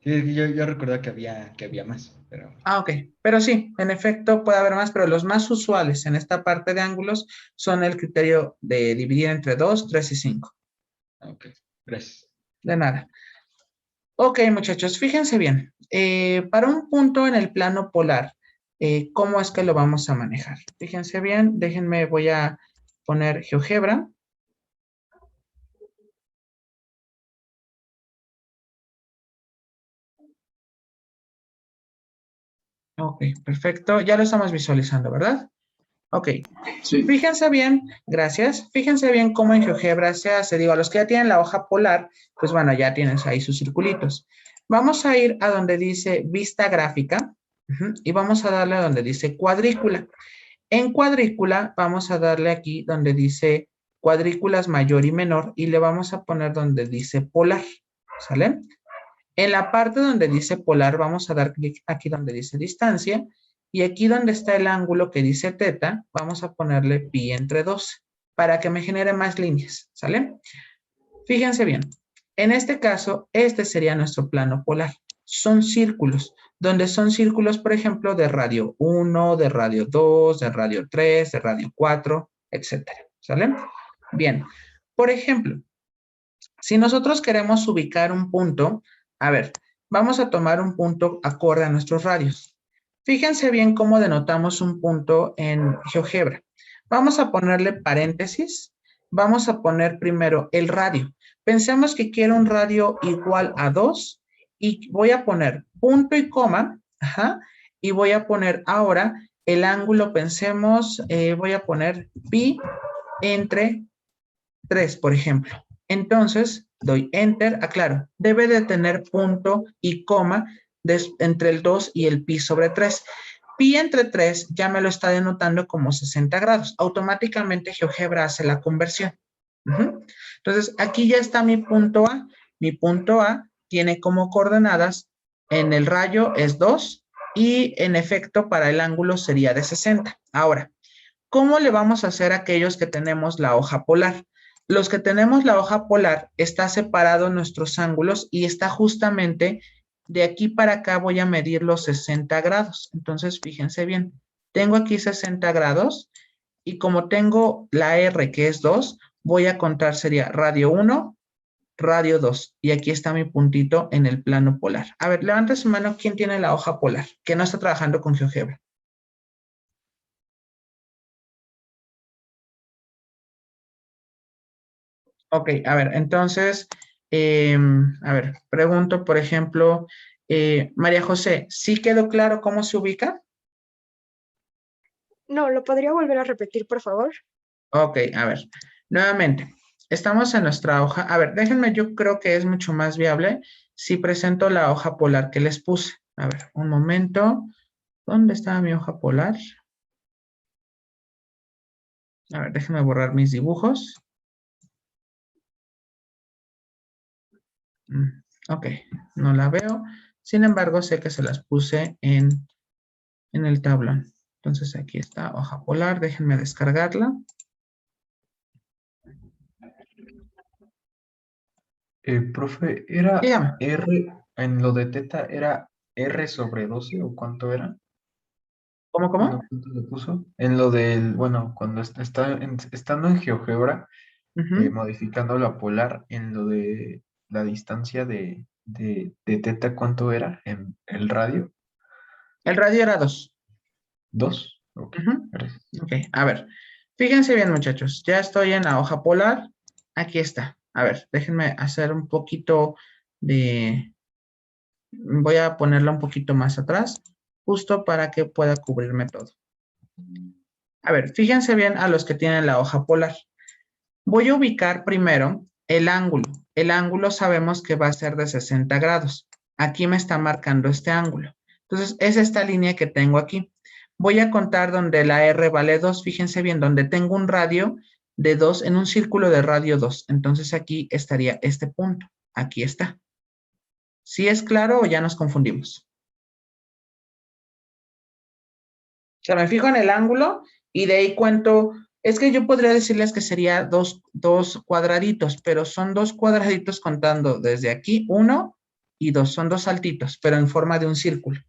sí, yo recuerdo que había más, pero... Ah, ok. Pero sí, en efecto puede haber más, pero los más usuales en esta parte de ángulos son el criterio de dividir entre 2, 3 y 5. Ok, gracias. De nada. Ok, muchachos, fíjense bien. Para un punto en el plano polar, ¿cómo es que lo vamos a manejar? Fíjense bien, déjenme, voy a poner GeoGebra. Ok, perfecto. Ya lo estamos visualizando, ¿verdad? Ok. Sí. Fíjense bien, gracias. Fíjense bien cómo en GeoGebra se hace. Digo, a los que ya tienen la hoja polar, pues bueno, ya tienes ahí sus circulitos. Vamos a ir a donde dice vista gráfica y vamos a darle a donde dice cuadrícula. En cuadrícula vamos a darle aquí donde dice cuadrículas mayor y menor y le vamos a poner donde dice polar, ¿sale? En la parte donde dice polar vamos a dar clic aquí donde dice distancia y aquí donde está el ángulo que dice teta vamos a ponerle pi entre 12 para que me genere más líneas, ¿sale? Fíjense bien, en este caso este sería nuestro plano polar. Son círculos, donde son círculos, por ejemplo, de radio 1, de radio 2, de radio 3, de radio 4, etcétera, ¿sale? Bien, por ejemplo, si nosotros queremos ubicar un punto, a ver, vamos a tomar un punto acorde a nuestros radios. Fíjense bien cómo denotamos un punto en GeoGebra. Vamos a ponerle paréntesis, vamos a poner primero el radio. Pensemos que quiero un radio igual a 2 y voy a poner punto y coma, y voy a poner ahora el ángulo, pensemos, voy a poner pi entre 3, por ejemplo. Entonces, doy enter, aclaro, debe de tener punto y coma entre el 2 y el pi sobre 3. Pi entre 3 ya me lo está denotando como 60 grados. Automáticamente GeoGebra hace la conversión. Entonces, aquí ya está mi punto A. Mi punto A tiene como coordenadas, en el rayo es 2 y en efecto para el ángulo sería de 60. Ahora, ¿cómo le vamos a hacer a aquellos que tenemos la hoja polar? Los que tenemos la hoja polar está separado nuestros ángulos y está justamente de aquí para acá voy a medir los 60 grados. Entonces, fíjense bien, tengo aquí 60 grados y como tengo la R que es 2, voy a contar sería radio 1, radio 2 y aquí está mi puntito en el plano polar. A ver, levanta su mano, ¿quién tiene la hoja polar? Que no está trabajando con GeoGebra. Ok, a ver, entonces, a ver, pregunto, por ejemplo, María José, ¿sí quedó claro cómo se ubica? No, ¿lo podría volver a repetir, por favor? Ok, a ver, nuevamente, estamos en nuestra hoja. A ver, déjenme, yo creo que es mucho más viable si presento la hoja polar que les puse. A ver, un momento. ¿Dónde está mi hoja polar? A ver, déjenme borrar mis dibujos. Ok, no la veo. Sin embargo, sé que se las puse en el tablón. Entonces aquí está hoja polar, déjenme descargarla. Profe, ¿era Dígame. R, en lo de teta, era R sobre 12 o cuánto era? ¿Cómo, Bueno, cómo? ¿cuánto le puso? En lo del, bueno, cuando estando en GeoGebra, modificando la polar, en lo de la distancia de teta, ¿cuánto era en el radio? El radio era 2. 2. Ok, gracias. Ok, a ver. Fíjense bien, muchachos. Ya estoy en la hoja polar. Aquí está. A ver, déjenme hacer un poquito de... Voy a ponerla un poquito más atrás, justo para que pueda cubrirme todo. A ver, fíjense bien a los que tienen la hoja polar. Voy a ubicar primero el ángulo. El ángulo sabemos que va a ser de 60 grados. Aquí me está marcando este ángulo. Entonces, es esta línea que tengo aquí. Voy a contar donde la R vale 2. Fíjense bien, donde tengo un radio de 2 en un círculo de radio 2. Entonces, aquí estaría este punto. Aquí está. ¿Sí es claro o ya nos confundimos? O sea, me fijo en el ángulo y de ahí cuento. Es que yo podría decirles que sería dos cuadraditos, pero son 2 cuadraditos contando desde aquí 1 y 2. Son 2 saltitos, pero en forma de un círculo.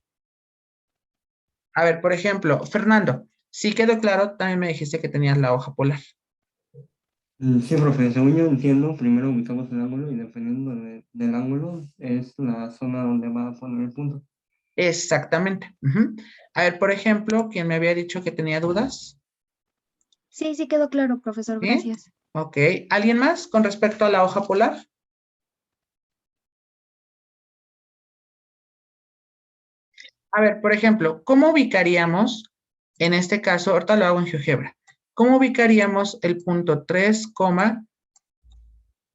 A ver, por ejemplo, Fernando, ¿sí quedó claro? También me dijiste que tenías la hoja polar. Sí, profe, según yo entiendo, primero ubicamos el ángulo y dependiendo del ángulo es la zona donde va a poner el punto. Exactamente. A ver, por ejemplo, ¿quién me había dicho que tenía dudas? Sí, sí quedó claro, profesor, ¿Sí? gracias. Ok. ¿Alguien más con respecto a la hoja polar? A ver, por ejemplo, ¿cómo ubicaríamos, en este caso, ahorita lo hago en GeoGebra, ¿cómo ubicaríamos el punto 3,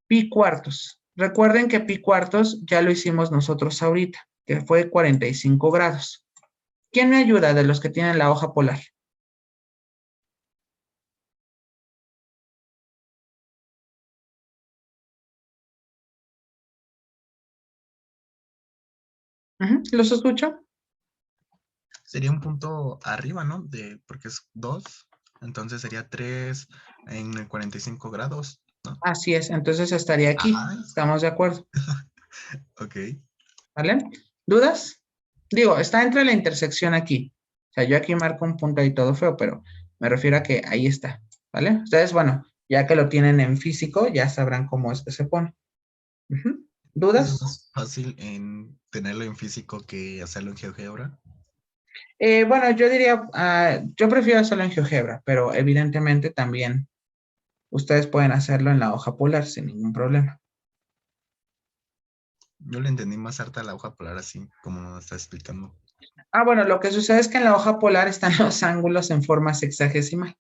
pi cuartos? Recuerden que pi cuartos ya lo hicimos nosotros ahorita, que fue 45 grados. ¿Quién me ayuda de los que tienen la hoja polar? ¿Los escucho? Sería un punto arriba, ¿no? Porque es 2, entonces sería 3 en el 45 grados, ¿no? Así es, entonces estaría aquí. ¿Estamos de acuerdo? Ok. ¿Vale? ¿Dudas? Digo, está entre la intersección aquí. O sea, yo aquí marco un punto ahí todo feo, pero me refiero a que ahí está. ¿Vale? Ustedes, bueno, ya que lo tienen en físico, ya sabrán cómo es que se pone. ¿Dudas? ¿Es más fácil en tenerlo en físico que hacerlo en GeoGebra? Bueno, yo diría, yo prefiero hacerlo en GeoGebra, pero evidentemente también ustedes pueden hacerlo en la hoja polar sin ningún problema. Yo le entendí más harta la hoja polar así, como nos está explicando. Bueno, lo que sucede es que en la hoja polar están los ángulos en forma sexagesimal.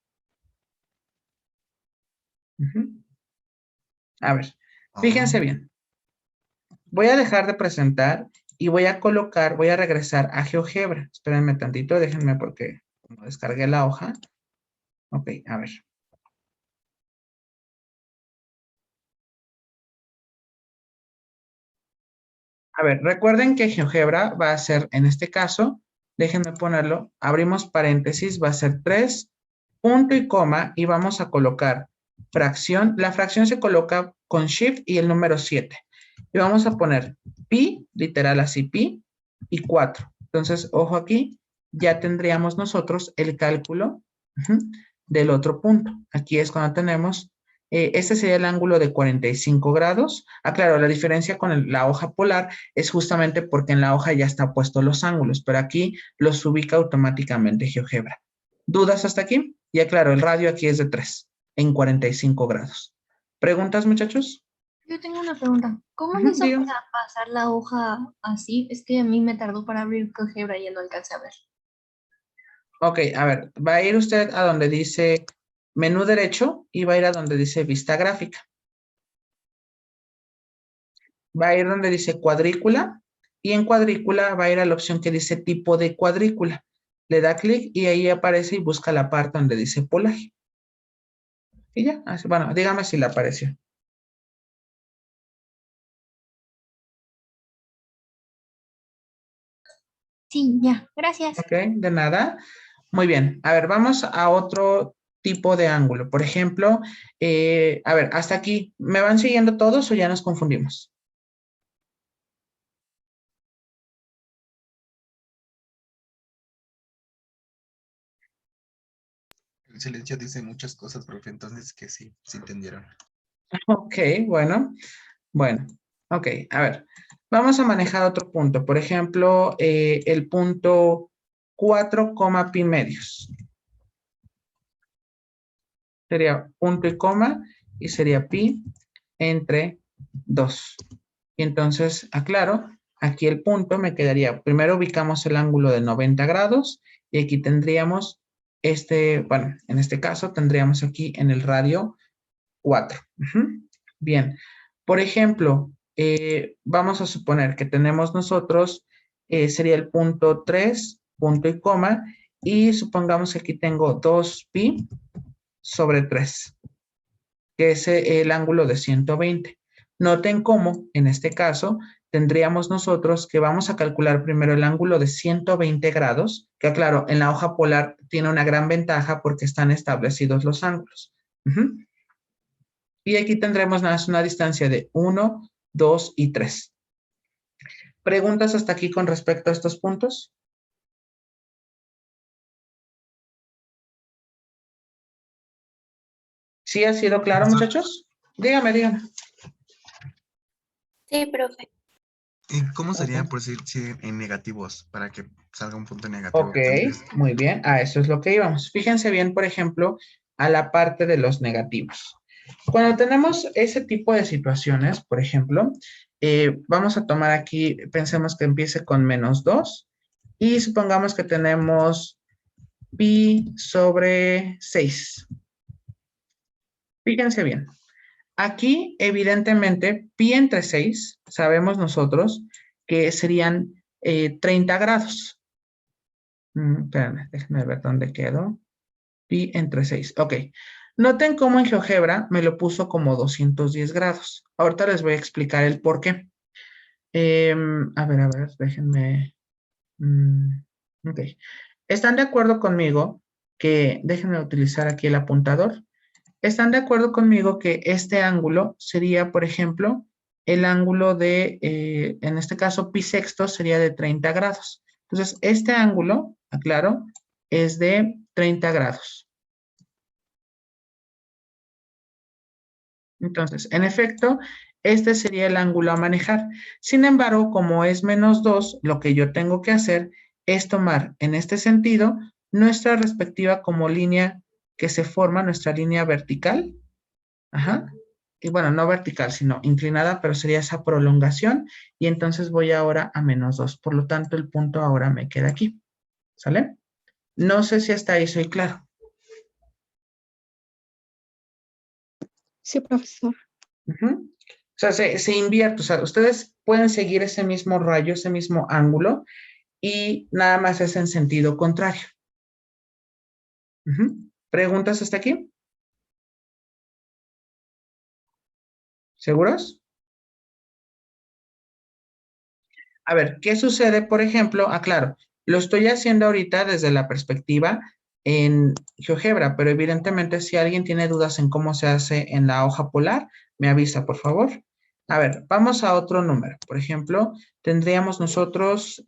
A ver, fíjense bien. Voy a dejar de presentar y voy a colocar, voy a regresar a GeoGebra. Espérenme tantito, déjenme porque como descargué la hoja. Ok, a ver. A ver, recuerden que GeoGebra va a ser, en este caso, déjenme ponerlo, abrimos paréntesis, va a ser 3, punto y coma, y vamos a colocar fracción. La fracción se coloca con Shift y el número 7. Y vamos a poner pi, literal así, pi, y 4. Entonces, ojo aquí, ya tendríamos nosotros el cálculo del otro punto. Aquí es cuando tenemos, este sería el ángulo de 45 grados. Claro, la diferencia con la hoja polar es justamente porque en la hoja ya está puesto los ángulos, pero aquí los ubica automáticamente GeoGebra. ¿Dudas hasta aquí? Ya claro, el radio aquí es de 3 en 45 grados. ¿Preguntas, muchachos? Yo tengo una pregunta. ¿Cómo le hizo para pasar la hoja así? Es que a mí me tardó para abrir GeoGebra y ya no alcancé a ver. Ok, a ver, va a ir usted a donde dice menú derecho y va a ir a donde dice vista gráfica. Va a ir donde dice cuadrícula y en cuadrícula va a ir a la opción que dice tipo de cuadrícula. Le da clic y ahí aparece y busca la parte donde dice polar. Y ya, así, bueno, dígame si le apareció. Sí, ya, gracias. Ok, de nada. Muy bien, a ver, vamos a otro tipo de ángulo. Por ejemplo, a ver, hasta aquí, ¿me van siguiendo todos o ya nos confundimos? El silencio dice muchas cosas, profe, entonces que sí, sí entendieron. Ok, bueno, ok, a ver, vamos a manejar otro punto, por ejemplo, el punto 4, pi medios. Sería punto y coma y sería pi entre 2. Y entonces, aclaro, aquí el punto me quedaría, primero ubicamos el ángulo de 90 grados y aquí tendríamos bueno, en este caso tendríamos aquí en el radio 4. Bien, por ejemplo, vamos a suponer que tenemos nosotros, sería el punto 3, punto y coma, y supongamos que aquí tengo 2pi sobre 3, que es el ángulo de 120. Noten cómo, en este caso, tendríamos nosotros que vamos a calcular primero el ángulo de 120 grados, que claro, en la hoja polar tiene una gran ventaja porque están establecidos los ángulos. Y aquí tendremos nada más una distancia de 1, 2 y 3. ¿Preguntas hasta aquí con respecto a estos puntos? ¿Sí ha sido claro, muchachos? Dígame. Sí, profe. ¿Y cómo sería por decir en negativos para que salga un punto negativo? Ok, muy bien. A eso es lo que íbamos. Fíjense bien, por ejemplo, a la parte de los negativos. Cuando tenemos ese tipo de situaciones, por ejemplo, vamos a tomar aquí, pensemos que empiece con -2 y supongamos que tenemos pi sobre 6. Fíjense bien. Aquí, evidentemente, pi entre 6, sabemos nosotros que serían 30 grados. Espérame, déjenme ver dónde quedó. Pi entre 6. Ok. Noten cómo en GeoGebra me lo puso como 210 grados. Ahorita les voy a explicar el por qué. A ver, déjenme. Ok. ¿Están de acuerdo conmigo que, déjenme utilizar aquí el apuntador? ¿Están de acuerdo conmigo que este ángulo sería, por ejemplo, el ángulo de, en este caso, pi sexto sería de 30 grados? Entonces, este ángulo, aclaro, es de 30 grados. Entonces, en efecto, este sería el ángulo a manejar. Sin embargo, como es -2, lo que yo tengo que hacer es tomar, en este sentido, nuestra respectiva como línea que se forma, nuestra línea vertical. Ajá. Y bueno, no vertical, sino inclinada, pero sería esa prolongación. Y entonces voy ahora a -2. Por lo tanto, el punto ahora me queda aquí. ¿Sale? No sé si hasta ahí soy claro. Sí, profesor. O sea, se invierte. O sea, ustedes pueden seguir ese mismo rayo, ese mismo ángulo, y nada más es en sentido contrario. ¿Preguntas hasta aquí? ¿Seguros? A ver, ¿qué sucede, por ejemplo? Claro, lo estoy haciendo ahorita desde la perspectiva en GeoGebra, pero evidentemente si alguien tiene dudas en cómo se hace en la hoja polar, me avisa, por favor. A ver, vamos a otro número. Por ejemplo, tendríamos nosotros,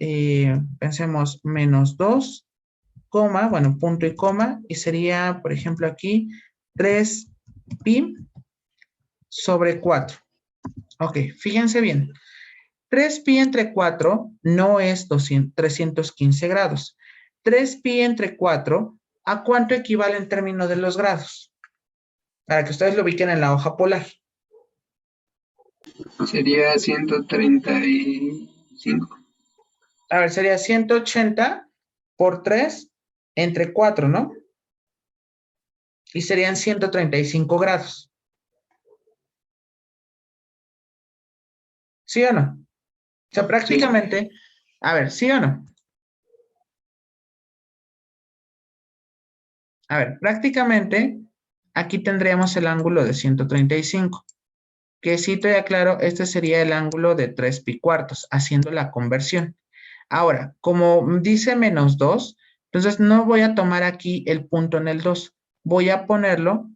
pensemos, -2, coma, bueno, punto y coma, y sería, por ejemplo, aquí 3pi sobre 4. Ok, fíjense bien. 3pi entre 4 no es 315 grados. 3pi entre 4, ¿a cuánto equivale en términos de los grados? Para que ustedes lo ubiquen en la hoja polar. Sería 135. A ver, sería 180 por 3 entre 4, ¿no? Y serían 135 grados. ¿Sí o no? O sea, prácticamente, a ver, ¿sí o no? A ver, prácticamente, aquí tendríamos el ángulo de 135. Que sí te aclaro, este sería el ángulo de 3pi cuartos, haciendo la conversión. Ahora, como dice -2, entonces no voy a tomar aquí el punto en el 2. Voy a ponerlo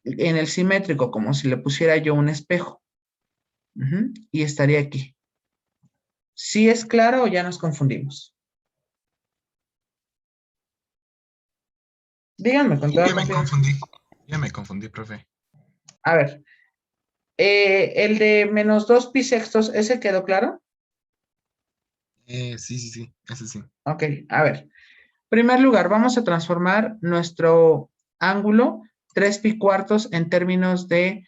en el simétrico, como si le pusiera yo un espejo. Y estaría aquí. ¿Sí es claro o ya nos confundimos? Díganme con toda confianza. Ya me confundí, profe. A ver, el de -2 pi sextos, ¿ese quedó claro? Sí, ese sí. Ok, a ver. En primer lugar, vamos a transformar nuestro ángulo 3pi cuartos en términos de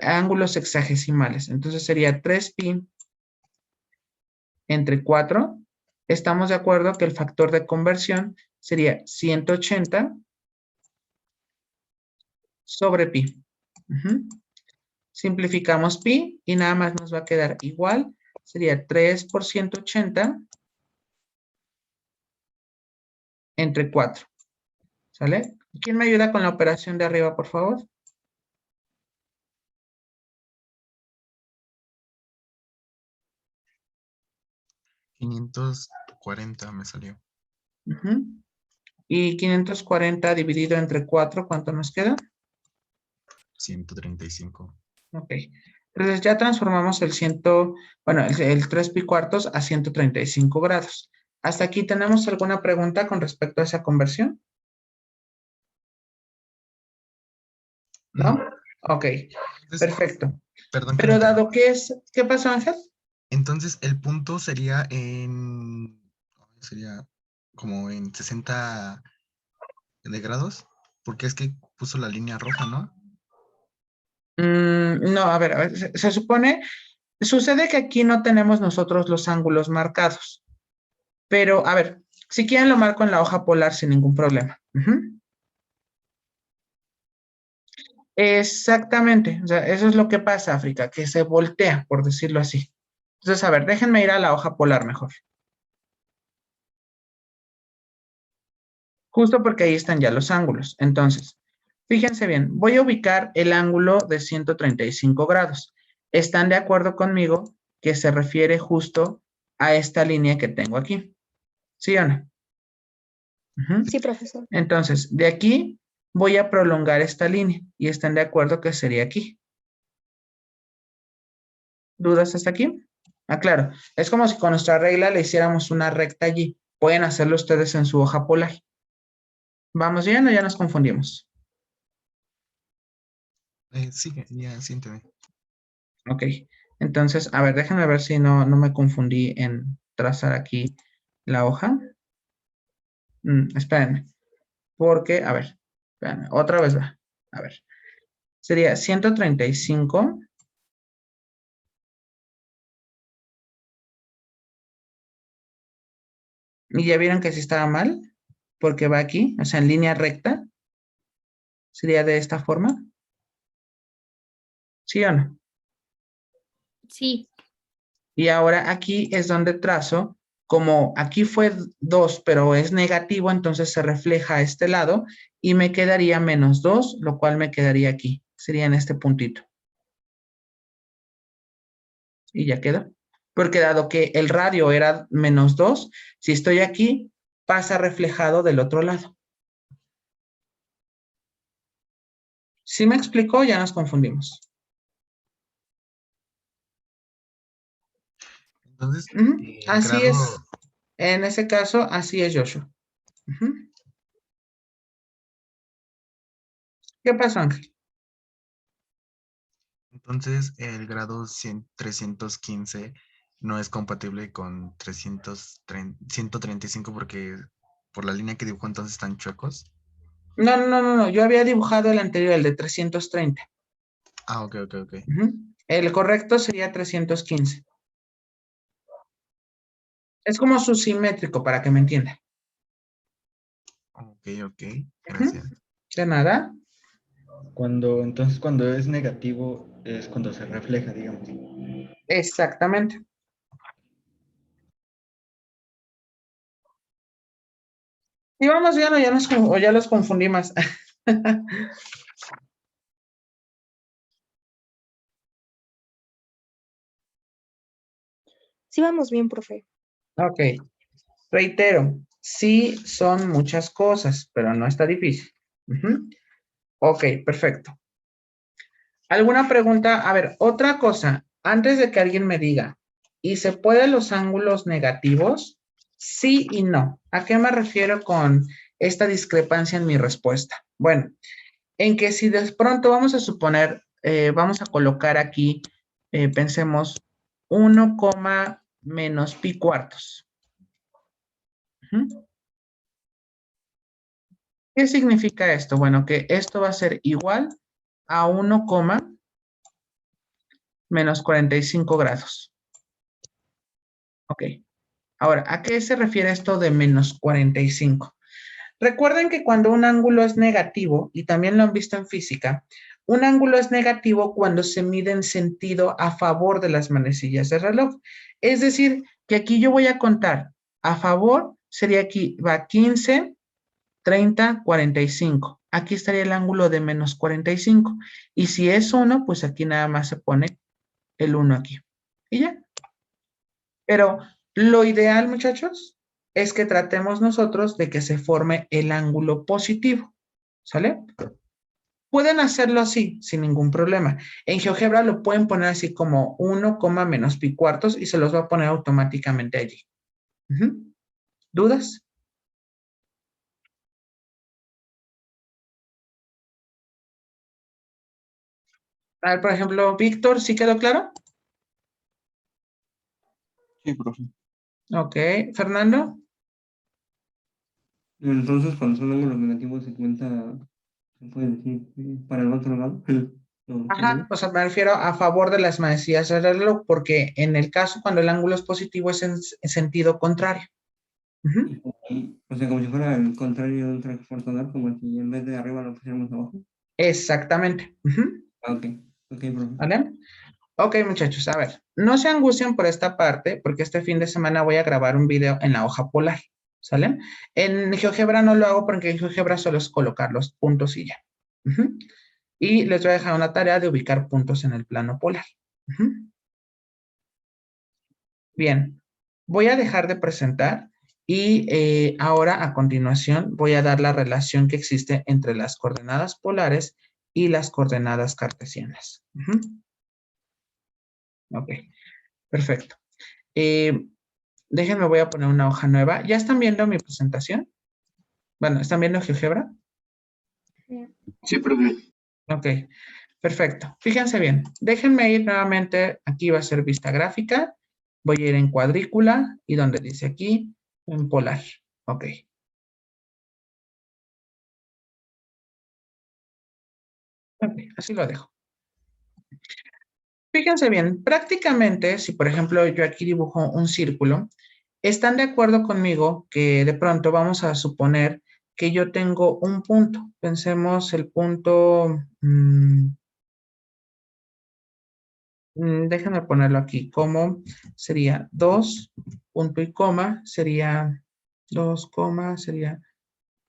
ángulos sexagesimales. Entonces sería 3pi entre 4. Estamos de acuerdo que el factor de conversión sería 180 sobre pi. Simplificamos pi y nada más nos va a quedar igual. Sería 3 por 180 entre 4. ¿Sale? ¿Quién me ayuda con la operación de arriba, por favor? $540 me salió. Y 540 dividido entre 4, ¿cuánto nos queda? 135. Ok. Entonces ya transformamos el 3 pi cuartos a 135 grados. ¿Hasta aquí tenemos alguna pregunta con respecto a esa conversión? ¿No? Ok, perfecto. Perdón. Pero dado que es... ¿Qué pasó, Ángel? Entonces, el punto sería como en 60 de grados, porque es que puso la línea roja, ¿no? No, a ver, se supone, sucede que aquí no tenemos nosotros los ángulos marcados, pero a ver, si quieren lo marco en la hoja polar sin ningún problema. Exactamente, o sea, eso es lo que pasa, África, que se voltea, por decirlo así. Entonces, a ver, déjenme ir a la hoja polar mejor. Justo porque ahí están ya los ángulos. Entonces, fíjense bien, voy a ubicar el ángulo de 135 grados. ¿Están de acuerdo conmigo que se refiere justo a esta línea que tengo aquí? ¿Sí o no? Sí, profesor. Entonces, de aquí voy a prolongar esta línea y están de acuerdo que sería aquí. ¿Dudas hasta aquí? Ah, claro. Es como si con nuestra regla le hiciéramos una recta allí. Pueden hacerlo ustedes en su hoja polar. ¿Vamos bien o ya nos confundimos? Sí, ya siénteme. Ok. Entonces, a ver, déjenme ver si no me confundí en trazar aquí la hoja. Espérenme. Porque, a ver, espérenme, otra vez va. A ver. Sería 135. Y ya vieron que sí estaba mal, porque va aquí, o sea, en línea recta. Sería de esta forma. ¿Sí o no? Sí. Y ahora aquí es donde trazo, como aquí fue 2, pero es negativo, entonces se refleja a este lado y me quedaría menos 2, lo cual me quedaría aquí. Sería en este puntito. Y ya quedó. Porque dado que el radio era menos 2, si estoy aquí, pasa reflejado del otro lado. ¿Sí me explicó? Ya nos confundimos. Entonces, así es. En ese caso, así es, Joshua. ¿Qué pasó, Ángel? Entonces, el grado 315 no es compatible con 135 porque por la línea que dibujó entonces están chuecos. No. Yo había dibujado el anterior, el de 330. Ah, ok. El correcto sería 315. Es como su simétrico, para que me entienda. Ok. Gracias. De nada. Entonces, cuando es negativo, es cuando se refleja, digamos. Exactamente. Y vamos bien o ya los confundí más. Sí, vamos bien, profe. Ok. Reitero, sí son muchas cosas, pero no está difícil. Ok, perfecto. ¿Alguna pregunta? A ver, otra cosa. Antes de que alguien me diga, ¿y se pueden los ángulos negativos? Sí y no. ¿A qué me refiero con esta discrepancia en mi respuesta? Bueno, en que si de pronto vamos a suponer, vamos a colocar aquí, pensemos, 1, menos pi cuartos. ¿Qué significa esto? Bueno, que esto va a ser igual a 1, menos 45 grados. Ok. Ahora, ¿a qué se refiere esto de menos 45? Recuerden que cuando un ángulo es negativo, y también lo han visto en física, Un ángulo es negativo cuando se mide en sentido a favor de las manecillas del reloj. Es decir, que aquí yo voy a contar a favor, sería aquí, va 15, 30, 45. Aquí estaría el ángulo de menos 45. Y si es 1, pues aquí nada más se pone el 1 aquí. Y ya. Pero lo ideal, muchachos, es que tratemos nosotros de que se forme el ángulo positivo. ¿Sale? Pueden hacerlo así, sin ningún problema. En GeoGebra lo pueden poner así como 1, menos pi cuartos y se los va a poner automáticamente allí. ¿Dudas? A ver, por ejemplo, Víctor, ¿sí quedó claro? Sí, profe. Ok, Fernando. Entonces, cuando son ángulos negativos, se cuenta, se puede decir, para el otro lado. No, Ajá, o sea, me refiero a favor de las manecillas del reloj, porque en el caso cuando el ángulo es positivo es en sentido contrario. O sea, como si fuera el contrario de un transportador, como si en vez de arriba lo pusiéramos abajo. Exactamente. Ok, profe. ¿Vale? Ok, muchachos, a ver, no se angustien por esta parte, porque este fin de semana voy a grabar un video en la hoja polar, ¿sale? En GeoGebra no lo hago porque en GeoGebra solo es colocar los puntos y ya. Y les voy a dejar una tarea de ubicar puntos en el plano polar. Bien, voy a dejar de presentar y ahora a continuación voy a dar la relación que existe entre las coordenadas polares y las coordenadas cartesianas. Ok, perfecto. Déjenme, voy a poner una hoja nueva. ¿Ya están viendo mi presentación? Bueno, ¿están viendo GeoGebra? Sí, profe. Ok, perfecto. Fíjense bien. Déjenme ir nuevamente. Aquí va a ser vista gráfica. Voy a ir en cuadrícula y donde dice aquí, en polar. Ok. Ok, así lo dejo. Fíjense bien, prácticamente, si por ejemplo yo aquí dibujo un círculo, ¿están de acuerdo conmigo que de pronto vamos a suponer que yo tengo un punto? Pensemos el punto, déjenme ponerlo aquí, como sería 2, punto y coma, sería 2, sería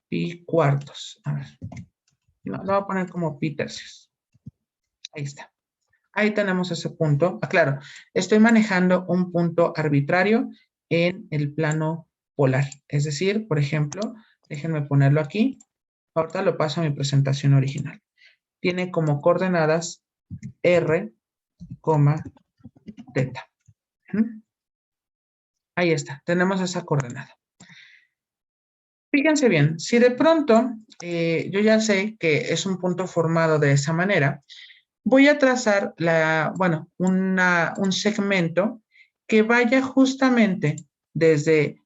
pi cuartos. A ver, lo voy a poner como pi tercios. Ahí está. Ahí tenemos ese punto. Ah, claro, estoy manejando un punto arbitrario en el plano polar. Es decir, por ejemplo, déjenme ponerlo aquí. Ahorita lo paso a mi presentación original. Tiene como coordenadas R, teta. Ahí está, tenemos esa coordenada. Fíjense bien, si de pronto yo ya sé que es un punto formado de esa manera, voy a trazar un segmento que vaya justamente desde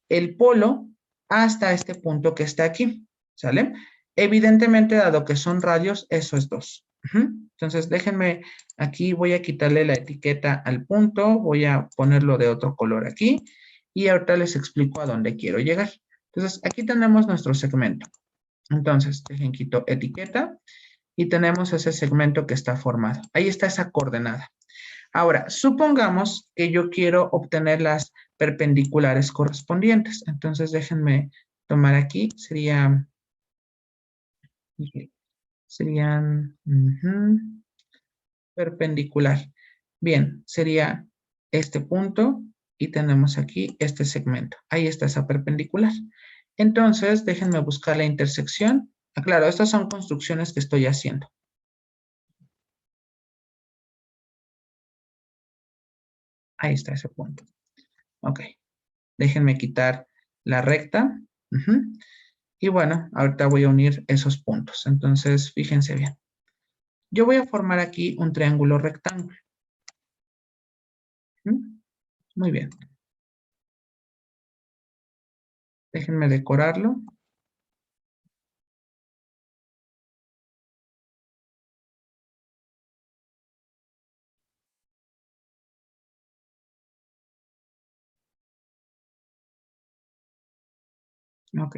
el polo hasta este punto que está aquí, ¿sale? Evidentemente, dado que son radios, eso es 2. Entonces, déjenme, aquí voy a quitarle la etiqueta al punto, voy a ponerlo de otro color aquí, y ahorita les explico a dónde quiero llegar. Entonces, aquí tenemos nuestro segmento. Entonces, dejen quito etiqueta, y tenemos ese segmento que está formado. Ahí está esa coordenada. Ahora, supongamos que yo quiero obtener las perpendiculares correspondientes. Entonces, déjenme tomar aquí, serían perpendicular. Bien, sería este punto y tenemos aquí este segmento. Ahí está esa perpendicular. Entonces, déjenme buscar la intersección. Ah, claro, estas son construcciones que estoy haciendo. Ahí está ese punto. Ok. Déjenme quitar la recta. Y bueno, ahorita voy a unir esos puntos. Entonces, fíjense bien. Yo voy a formar aquí un triángulo rectángulo. Muy bien. Déjenme decorarlo. Ok.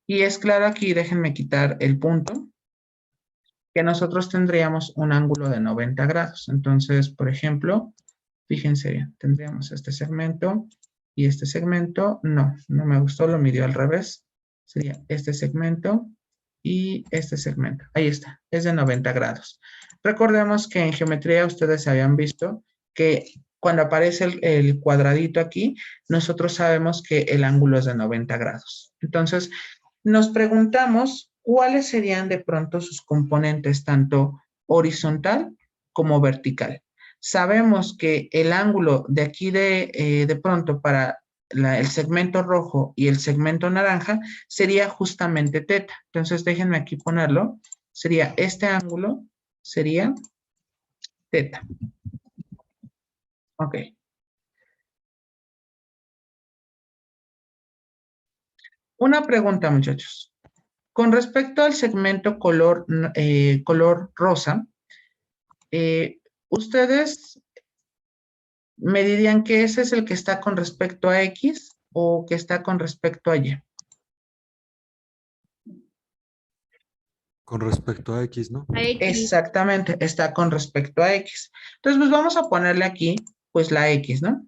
Y es claro aquí, déjenme quitar el punto. que nosotros tendríamos un ángulo de 90 grados. Entonces, por ejemplo, fíjense bien, tendríamos este segmento y este segmento. No me gustó, lo midió al revés. Sería este segmento y este segmento. Ahí está, es de 90 grados. Recordemos que en geometría ustedes habían visto que cuando aparece el cuadradito aquí, nosotros sabemos que el ángulo es de 90 grados. Entonces, nos preguntamos cuáles serían de pronto sus componentes, tanto horizontal como vertical. Sabemos que el ángulo de aquí de pronto para el segmento rojo y el segmento naranja sería justamente teta. Entonces, déjenme aquí ponerlo. Sería este ángulo, sería teta. Ok. Una pregunta, muchachos. Con respecto al segmento color rosa, ustedes me dirían que ese es el que está con respecto a X o que está con respecto a Y. Con respecto a X, ¿no? A X. Exactamente, está con respecto a X. Entonces, pues vamos a ponerle aquí, pues la X, ¿no?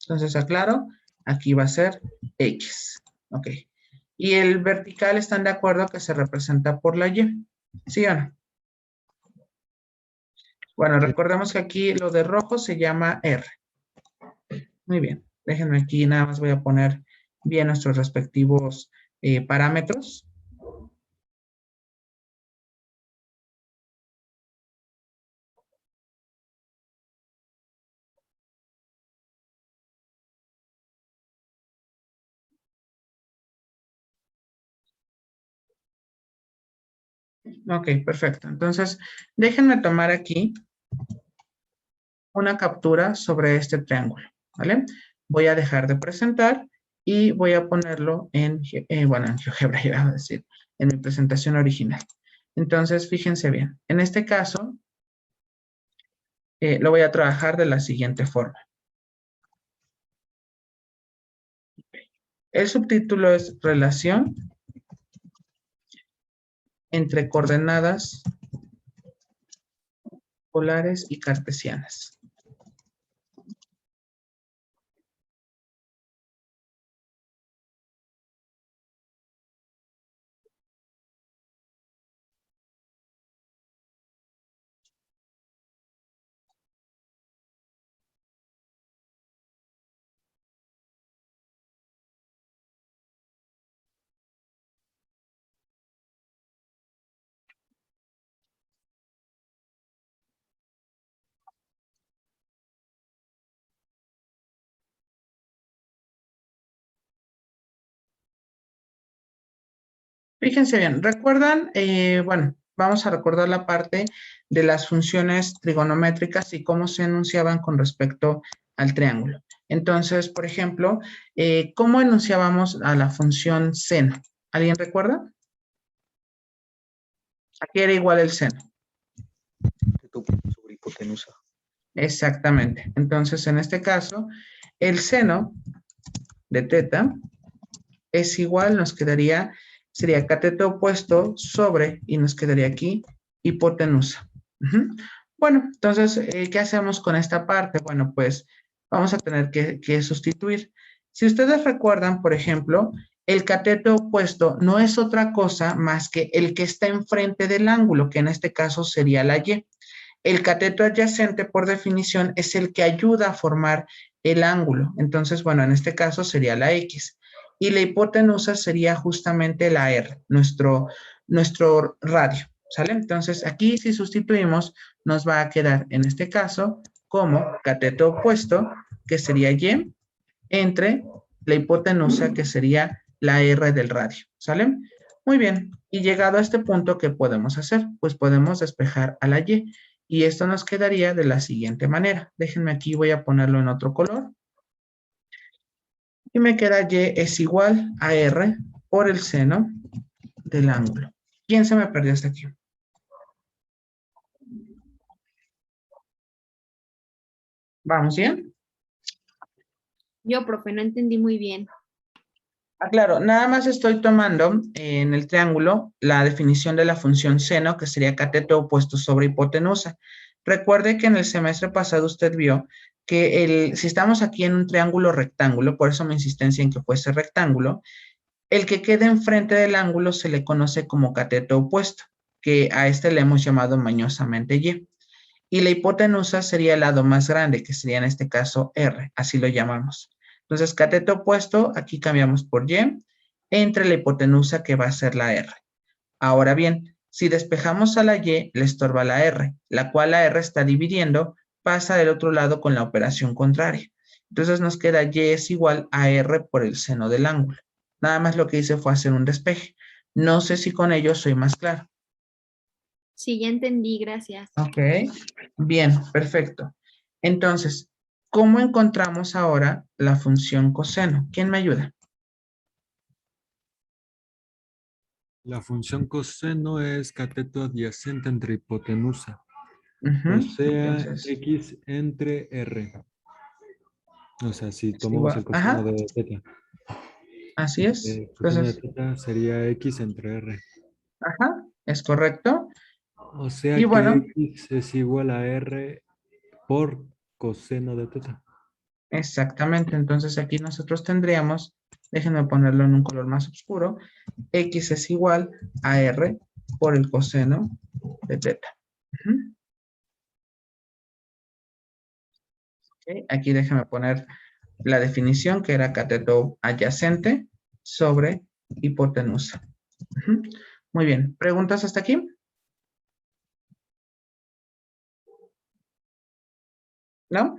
Entonces, aclaro, aquí va a ser X. Ok. Y el vertical, ¿están de acuerdo que se representa por la Y? ¿Sí o no? Bueno, recordemos que aquí lo de rojo se llama R. Muy bien. Déjenme aquí, nada más voy a poner bien nuestros respectivos parámetros. Ok, perfecto. Entonces, déjenme tomar aquí una captura sobre este triángulo, ¿vale? Voy a dejar de presentar y voy a ponerlo en GeoGebra, iba a decir, en mi presentación original. Entonces, fíjense bien. En este caso, lo voy a trabajar de la siguiente forma. El subtítulo es Relación entre coordenadas polares y cartesianas. Fíjense bien, ¿recuerdan? Bueno, vamos a recordar la parte de las funciones trigonométricas y cómo se enunciaban con respecto al triángulo. Entonces, por ejemplo, ¿cómo enunciábamos a la función seno? ¿Alguien recuerda? Aquí era igual el seno. Sobre hipotenusa. Exactamente. Entonces, en este caso, el seno de teta es igual, nos quedaría, sería cateto opuesto sobre, y nos quedaría aquí, hipotenusa. Bueno, entonces, ¿qué hacemos con esta parte? Bueno, pues vamos a tener que sustituir. Si ustedes recuerdan, por ejemplo, el cateto opuesto no es otra cosa más que el que está enfrente del ángulo, que en este caso sería la Y. El cateto adyacente, por definición, es el que ayuda a formar el ángulo. Entonces, bueno, en este caso sería la X. Y la hipotenusa sería justamente la R, nuestro radio, ¿sale? Entonces, aquí si sustituimos, nos va a quedar, en este caso, como cateto opuesto, que sería Y, entre la hipotenusa, que sería la R del radio, ¿sale? Muy bien. Y llegado a este punto, ¿qué podemos hacer? Pues podemos despejar a la Y. Y esto nos quedaría de la siguiente manera. Déjenme aquí, voy a ponerlo en otro color. Y me queda Y es igual a R por el seno del ángulo. ¿Quién se me perdió hasta aquí? ¿Vamos bien? Yo, profe, no entendí muy bien. Claro, nada más estoy tomando en el triángulo la definición de la función seno, que sería cateto opuesto sobre hipotenusa. Recuerde que en el semestre pasado usted vio que si estamos aquí en un triángulo rectángulo, por eso mi insistencia en que fuese rectángulo, el que quede enfrente del ángulo se le conoce como cateto opuesto, que a este le hemos llamado mañosamente Y. Y la hipotenusa sería el lado más grande, que sería en este caso R, así lo llamamos. Entonces, cateto opuesto, aquí cambiamos por Y, entre la hipotenusa que va a ser la R. Ahora bien, si despejamos a la Y, le estorba la R, la cual la R está dividiendo, pasa del otro lado con la operación contraria. Entonces nos queda Y es igual a R por el seno del ángulo. Nada más lo que hice fue hacer un despeje. No sé si con ello soy más claro. Sí, ya entendí, gracias. Ok, bien, perfecto. Entonces, ¿cómo encontramos ahora la función coseno? ¿Quién me ayuda? La función coseno es cateto adyacente entre hipotenusa. Ujú, O sea, entonces, X entre R. O sea, si es tomamos el igual. coseno Ajá, de teta. así es. Coseno de Entonces, teta sería X entre R. ajá, es correcto. O Y sea que bueno, X es igual a R por coseno de teta. exactamente. Entonces aquí nosotros tendríamos, déjenme ponerlo en un color más oscuro, X es igual a R por el coseno de teta. Ujú. Ok, aquí déjenme poner la definición que era cateto adyacente sobre hipotenusa. Ujú. Muy bien, ¿preguntas hasta aquí? ¿No?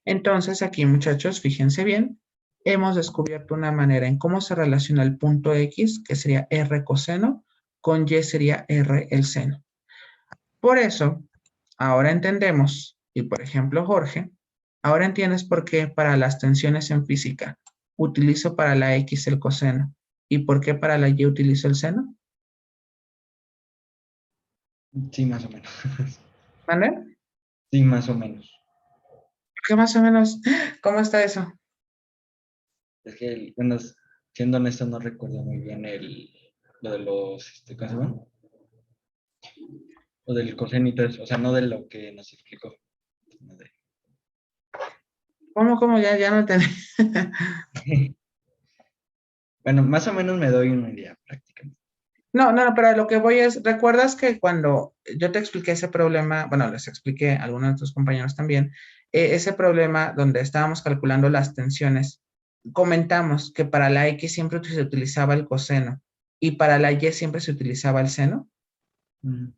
Entonces aquí, muchachos, fíjense bien, hemos descubierto una manera en cómo se relaciona el punto X, que sería R coseno, con Y sería R el seno. Por eso, ahora entendemos, y por ejemplo, Jorge, ahora entiendes por qué para las tensiones en física utilizo para la X el coseno y por qué para la Y utilizo el seno. Sí, más o menos. ¿Vale? Sí, más o menos. ¿Qué más o menos? ¿Cómo está eso? Es que, bueno, siendo honesto, no recuerdo muy bien lo de los, ¿cómo se llama? Lo del coseno y todo eso. O sea, no de lo que nos explicó. Sino de... ¿Cómo? Ya no entendí. Bueno, más o menos me doy una idea prácticamente. No, pero lo que voy es, ¿recuerdas que cuando yo te expliqué ese problema, bueno, les expliqué a algunos de tus compañeros también, ese problema donde estábamos calculando las tensiones, comentamos que para la X siempre se utilizaba el coseno y para la Y siempre se utilizaba el seno? Mm.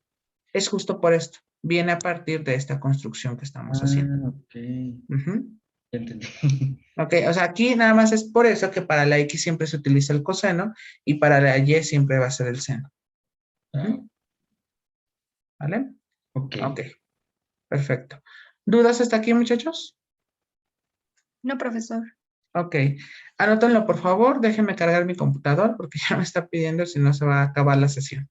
Es justo por esto, viene a partir de esta construcción que estamos haciendo. Ok. Ujú. Ya entendí. Ok, o sea, aquí nada más es por eso que para la X siempre se utiliza el coseno y para la Y siempre va a ser el seno. Ujú. ¿Vale? Ok. Ok, perfecto. ¿Dudas hasta aquí, muchachos? No, profesor. Ok, anótenlo por favor, déjenme cargar mi computador porque ya me está pidiendo, si no se va a acabar la sesión.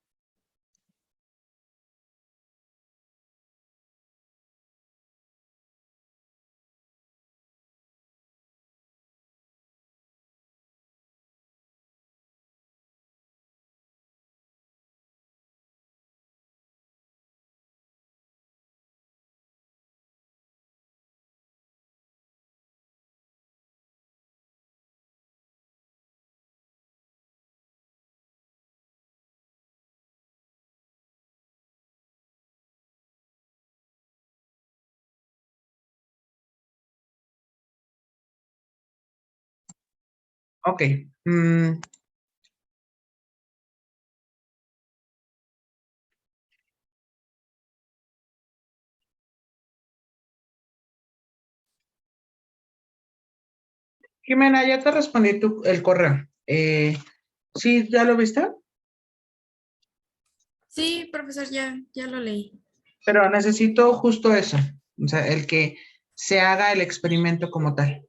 Ok. Jimena, ya te respondí el correo. ¿Sí, ya lo viste? Sí, profesor, ya lo leí. Pero necesito justo eso, o sea, el que se haga el experimento como tal.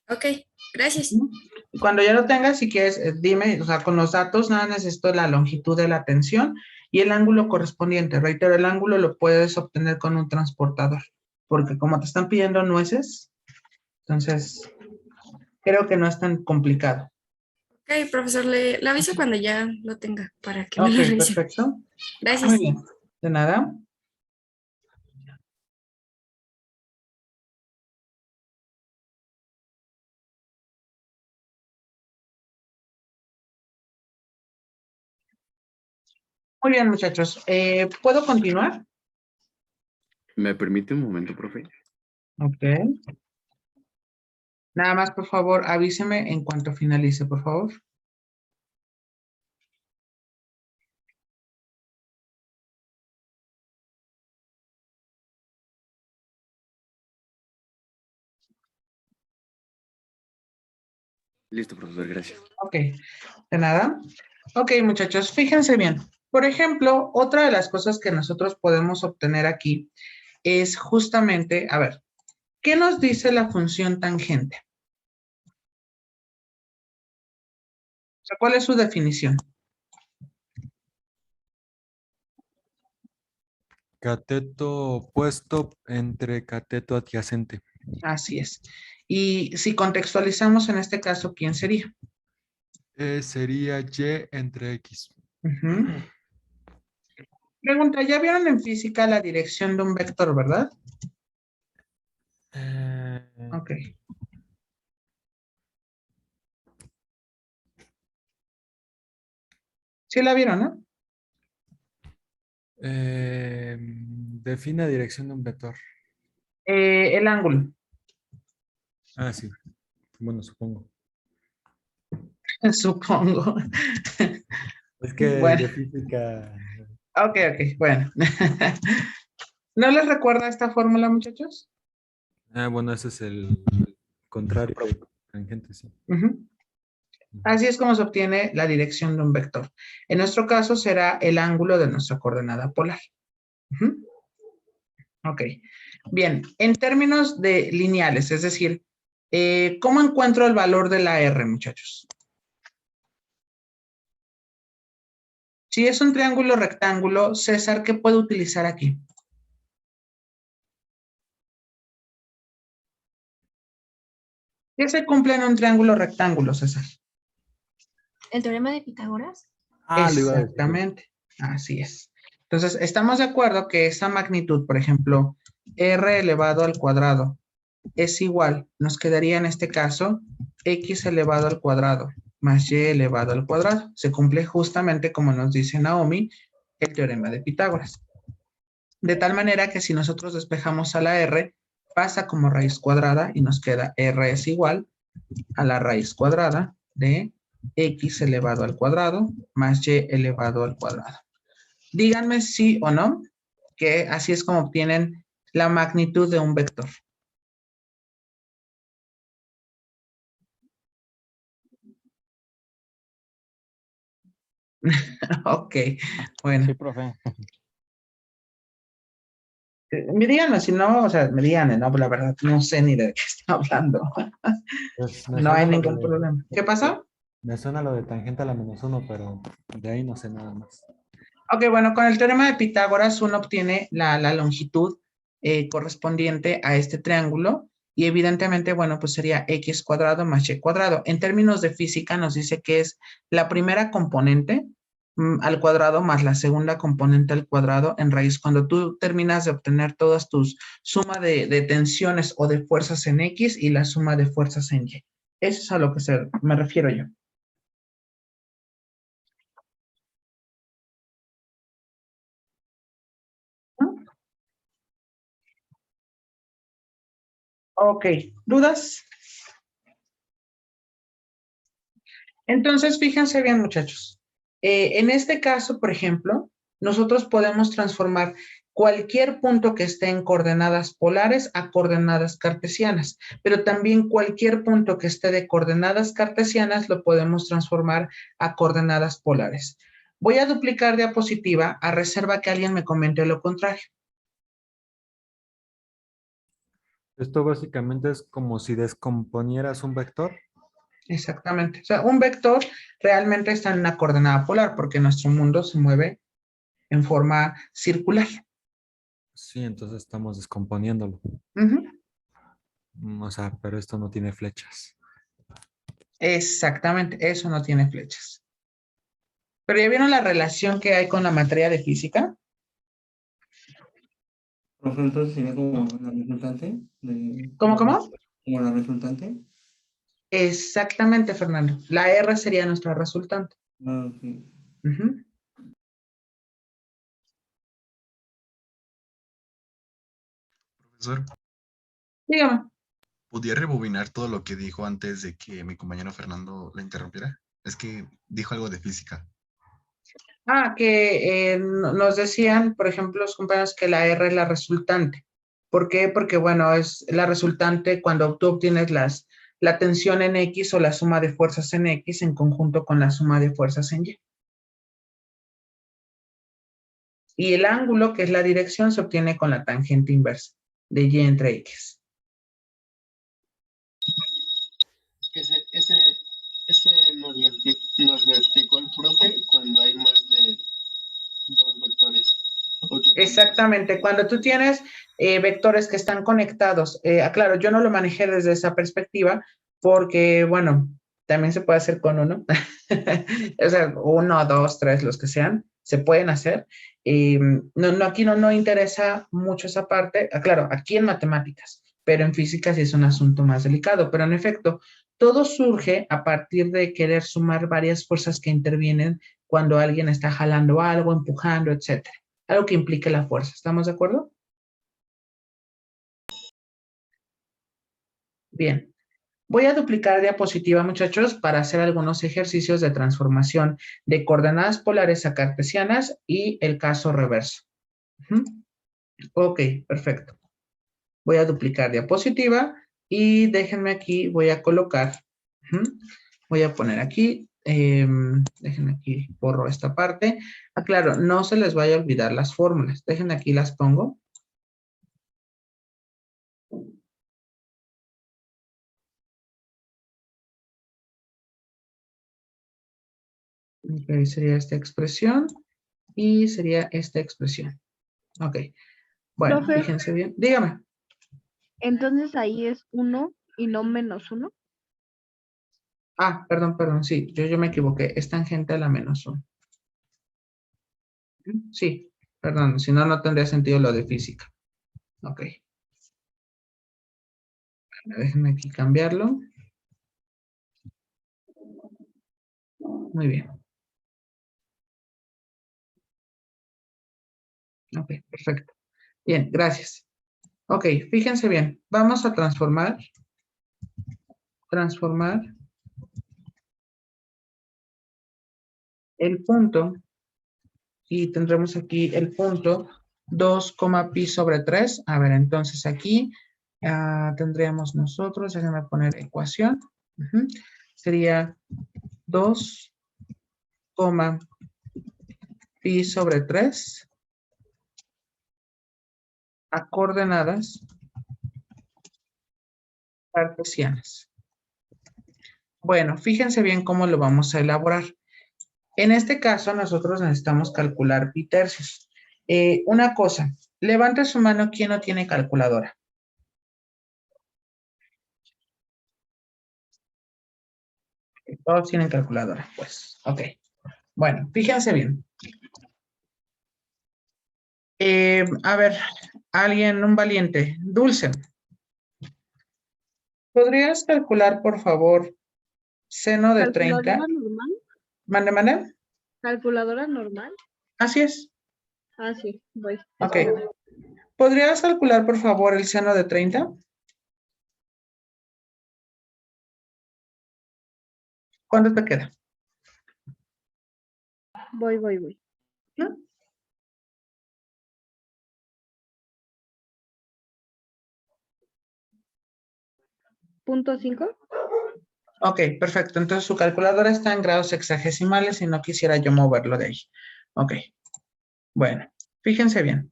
Ok, gracias. Y cuando ya lo tengas, si quieres, dime, o sea, con los datos, nada necesito la longitud de la tensión y el ángulo correspondiente. Reitero, el ángulo lo puedes obtener con un transportador, porque como te están pidiendo nueces, entonces creo que no es tan complicado. Ok, profesor, le aviso cuando ya lo tenga para que me Ok, lo revise. perfecto. Muy Gracias. bien. De nada. Muy bien, muchachos. ¿Puedo continuar? ¿Me permite un momento, profe? Ok. Nada más, por favor, avíseme en cuanto finalice, por favor. Listo, profesor, gracias. Ok, de nada. Ok, muchachos, fíjense bien. Por ejemplo, otra de las cosas que nosotros podemos obtener aquí es justamente, a ver, ¿qué nos dice la función tangente? O sea, ¿cuál es su definición? Cateto opuesto entre cateto adyacente. Así es. Y si contextualizamos en este caso, ¿quién sería? Sería Y entre X. Ujú. Pregunta, ¿ya vieron en física la dirección de un vector, verdad? Ok. Sí la vieron, ¿no? Define dirección de un vector. El ángulo. Ah, sí. Bueno, supongo. Supongo. Es que Bueno, de física. ok, bueno. ¿No les recuerda esta fórmula, muchachos? Bueno, ese es el contrario de tangente, sí. Ujú. Así es como se obtiene la dirección de un vector. En nuestro caso será el ángulo de nuestra coordenada polar. Ujú. Ok. Bien, en términos de lineales, es decir, ¿cómo encuentro el valor de la R, muchachos? Si es un triángulo rectángulo, César, ¿qué puedo utilizar aquí? ¿Qué se cumple en un triángulo rectángulo, César? ¿El teorema de Pitágoras? Ah, lo iba a decir. Exactamente, así es. Entonces, estamos de acuerdo que esa magnitud, por ejemplo, R elevado al cuadrado es igual, nos quedaría en este caso X elevado al cuadrado más Y elevado al cuadrado. Se cumple justamente como nos dice Naomi, el teorema de Pitágoras. De tal manera que si nosotros despejamos a la R, pasa como raíz cuadrada y nos queda R es igual a la raíz cuadrada de X elevado al cuadrado más Y elevado al cuadrado. Díganme sí o no, que así es como obtienen la magnitud de un vector. Ok, bueno. Sí, profe. Díganme si no, o sea, me digan, no, la verdad, no sé ni de qué está hablando. Pues No hay ningún problema. ¿Qué pasa? Me suena lo de tangente a la -1, pero de ahí no sé nada más. Ok, bueno, con el teorema de Pitágoras uno obtiene la longitud correspondiente a este triángulo y evidentemente, bueno, pues sería x cuadrado más y cuadrado. En términos de física nos dice que es la primera componente al cuadrado más la segunda componente al cuadrado en raíz. Cuando tú terminas de obtener todas tus suma de tensiones o de fuerzas en x y la suma de fuerzas en y. Eso es a lo que me refiero yo. Ok, ¿dudas? Entonces, fíjense bien, muchachos. En este caso, por ejemplo, nosotros podemos transformar cualquier punto que esté en coordenadas polares a coordenadas cartesianas, pero también cualquier punto que esté de coordenadas cartesianas lo podemos transformar a coordenadas polares. Voy a duplicar diapositiva a reserva que alguien me comente lo contrario. Esto básicamente es como si descomponieras un vector. Exactamente. O sea, un vector realmente está en una coordenada polar porque nuestro mundo se mueve en forma circular. Sí, entonces estamos descomponiéndolo. Uh-huh. O sea, pero esto no tiene flechas. Exactamente, eso no tiene flechas. Pero ya vieron la relación que hay con la materia de física. Profe, entonces sería como la resultante de... ¿Cómo? Como la resultante. Exactamente, Fernando. La R sería nuestra resultante. Ah, sí. Ujú. Profesor, Dígame. ¿podría rebobinar todo lo que dijo antes de que mi compañero Fernando le interrumpiera? Es que dijo algo de física. Que nos decían, por ejemplo, los compañeros que la R es la resultante. ¿Por qué? Porque, bueno, es la resultante cuando tú obtienes la tensión en X o la suma de fuerzas en X en conjunto con la suma de fuerzas en Y. Y el ángulo, que es la dirección, se obtiene con la tangente inversa de Y entre X. Ese nos lo explicó el profe cuando hay más de dos vectores. Exactamente, cuando tú tienes vectores que están conectados, claro, yo no lo manejé desde esa perspectiva porque, bueno, también se puede hacer con uno, o sea, 1, 2, 3, los que sean, se pueden hacer. Aquí no interesa mucho esa parte, claro, aquí en matemáticas, pero en física sí es un asunto más delicado, pero en efecto, todo surge a partir de querer sumar varias fuerzas que intervienen cuando alguien está jalando algo, empujando, etcétera. Algo que implique la fuerza. ¿Estamos de acuerdo? Bien. Voy a duplicar diapositiva, muchachos, para hacer algunos ejercicios de transformación de coordenadas polares a cartesianas y el caso reverso. Ok, perfecto. Voy a duplicar diapositiva y déjenme aquí, voy a colocar, voy a poner aquí, déjenme aquí, borro esta parte. Claro, no se les vaya a olvidar las fórmulas. Déjenme aquí, las pongo. Okay, sería esta expresión y sería esta expresión. Ok. Bueno, Profe. fíjense bien. Dígame. Entonces ahí es 1 y no -1. Perdón, sí. Yo me equivoqué. Es tangente a la -1. Sí, perdón. Si no, no tendría sentido lo de física. Ok. Bueno, déjenme aquí cambiarlo. Muy bien. Ok, perfecto. Bien, gracias. Ok, fíjense bien. Vamos a transformar el punto y tendremos aquí el punto 2, pi sobre 3. A ver, entonces aquí tendríamos nosotros, déjenme poner ecuación. Sería 2, pi sobre 3 a coordenadas cartesianas. Bueno, fíjense bien cómo lo vamos a elaborar. En este caso, nosotros necesitamos calcular pi tercios. Una cosa, levante su mano quien no tiene calculadora. Todos tienen calculadora, pues. Ok. Bueno, fíjense bien. A ver, alguien, un valiente. Dulce. ¿Podrías calcular, por favor, seno de 30? ¿Calculadora normal? ¿Mande? ¿Calculadora normal? Así es. Ah, sí, voy. Ok. Espérame. ¿Podrías calcular, por favor, el seno de 30? ¿Cuánto te queda? Voy. ¿0.5? Ok, perfecto. Entonces su calculadora está en grados sexagesimales y no quisiera yo moverlo de ahí. Ok. Bueno, fíjense bien.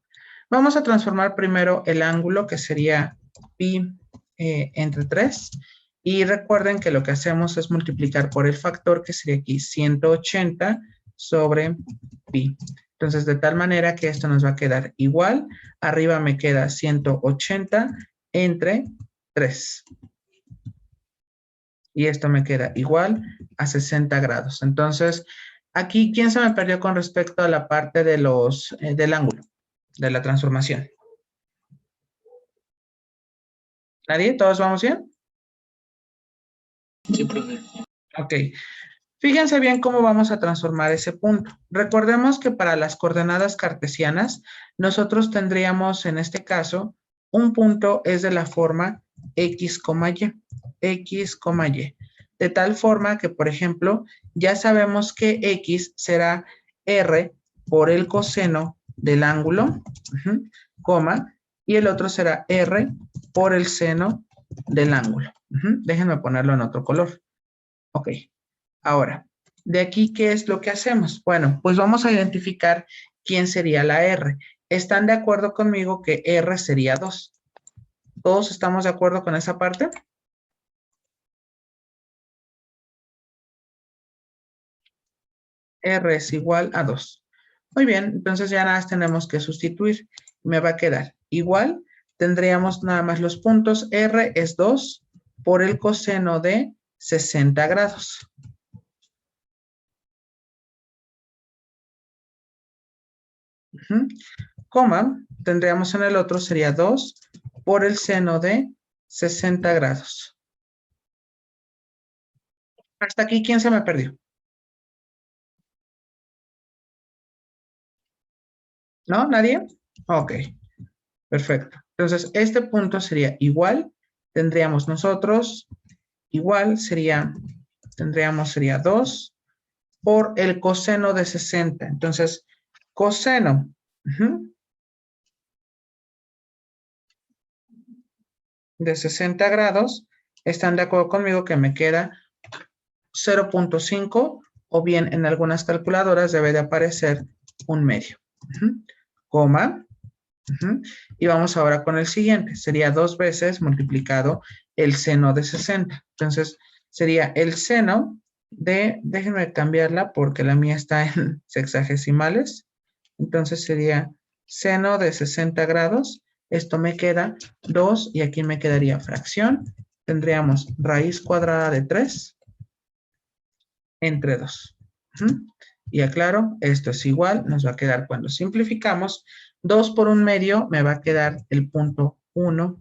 Vamos a transformar primero el ángulo, que sería pi entre 3. Y recuerden que lo que hacemos es multiplicar por el factor, que sería aquí 180 sobre pi. Entonces, de tal manera que esto nos va a quedar igual. Arriba me queda 180 entre 3. Y esto me queda igual a 60 grados. Entonces, aquí, ¿quién se me perdió con respecto a la parte de del ángulo, de la transformación? ¿Nadie? ¿Todos vamos bien? Sí, profe. Ok. Fíjense bien cómo vamos a transformar ese punto. Recordemos que para las coordenadas cartesianas, nosotros tendríamos en este caso, un punto es de la forma x, y. De tal forma que, por ejemplo, ya sabemos que x será r por el coseno del ángulo, coma, y el otro será r por el seno del ángulo. Déjenme ponerlo en otro color. Ok. Ahora, de aquí, ¿qué es lo que hacemos? Bueno, pues vamos a identificar quién sería la R. ¿Están de acuerdo conmigo que R sería 2? ¿Todos estamos de acuerdo con esa parte? R es igual a 2. Muy bien, entonces ya nada más tenemos que sustituir. Me va a quedar igual. Tendríamos nada más los puntos. R es 2 por el coseno de 60 grados. Coma, tendríamos en el otro sería 2 por el seno de 60 grados. Hasta aquí, ¿quién se me perdió? ¿No? ¿Nadie? Ok, perfecto. Entonces, este punto sería igual. Tendríamos nosotros, igual sería 2 por el coseno de 60. Entonces, coseno. De 60 grados, ¿están de acuerdo conmigo que me queda 0.5 o bien en algunas calculadoras debe de aparecer 1/2? Coma. Y vamos ahora con el siguiente. Sería 2 veces multiplicado el seno de 60. Entonces, sería el seno de, déjenme cambiarla porque la mía está en sexagesimales. Entonces sería seno de 60 grados. Esto me queda 2 y aquí me quedaría fracción. Tendríamos raíz cuadrada de 3 entre 2. Y aclaro, esto es igual, nos va a quedar cuando simplificamos, 2 por 1/2 me va a quedar el punto 1,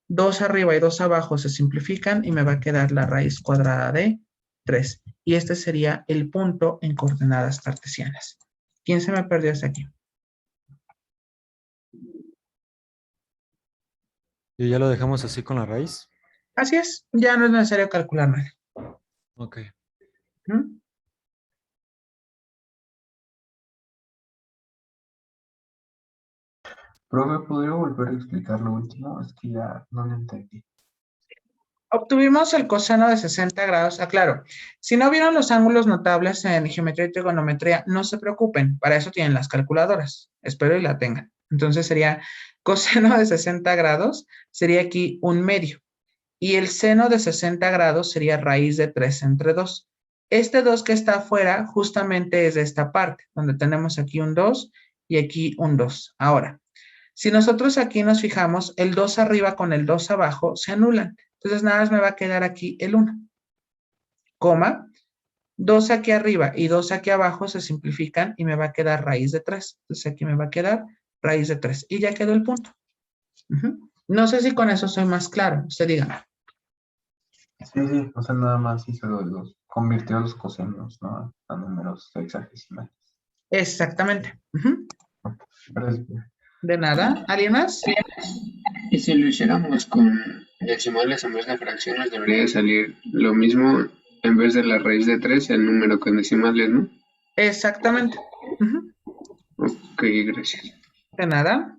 2 arriba y 2 abajo se simplifican y me va a quedar la raíz cuadrada de 3. Y este sería el punto en coordenadas cartesianas. ¿Quién se me perdió hasta aquí? ¿Y ya lo dejamos así con la raíz? Así es, ya no es necesario calcular nada. Ok. Profe, ¿podría volver a explicar lo último? Es que ya no lo entendí. Obtuvimos el coseno de 60 grados. Aclaro, si no vieron los ángulos notables en geometría y trigonometría, no se preocupen, para eso tienen las calculadoras. Espero y la tengan. Entonces sería coseno de 60 grados, sería aquí 1/2. Y el seno de 60 grados sería raíz de 3 entre 2. Este 2 que está afuera justamente es de esta parte, donde tenemos aquí un 2 y aquí un 2. Ahora, si nosotros aquí nos fijamos, el 2 arriba con el 2 abajo se anulan. Entonces nada más me va a quedar aquí el 1. Coma, 2 aquí arriba y 2 aquí abajo se simplifican y me va a quedar raíz de 3. Entonces aquí me va a quedar raíz de 3. Y ya quedó el punto. No sé si con eso soy más claro. Usted dígame. Sí, o sea, nada más hizo convirtió los cosenos, ¿no? A números hexagesimales. Exactamente. Gracias. De nada. ¿Alguien más? Y si lo hiciéramos con decimales en vez de fracciones, debería salir lo mismo en vez de la raíz de 3, el número con decimales, ¿no? Exactamente. Ok, gracias. De nada.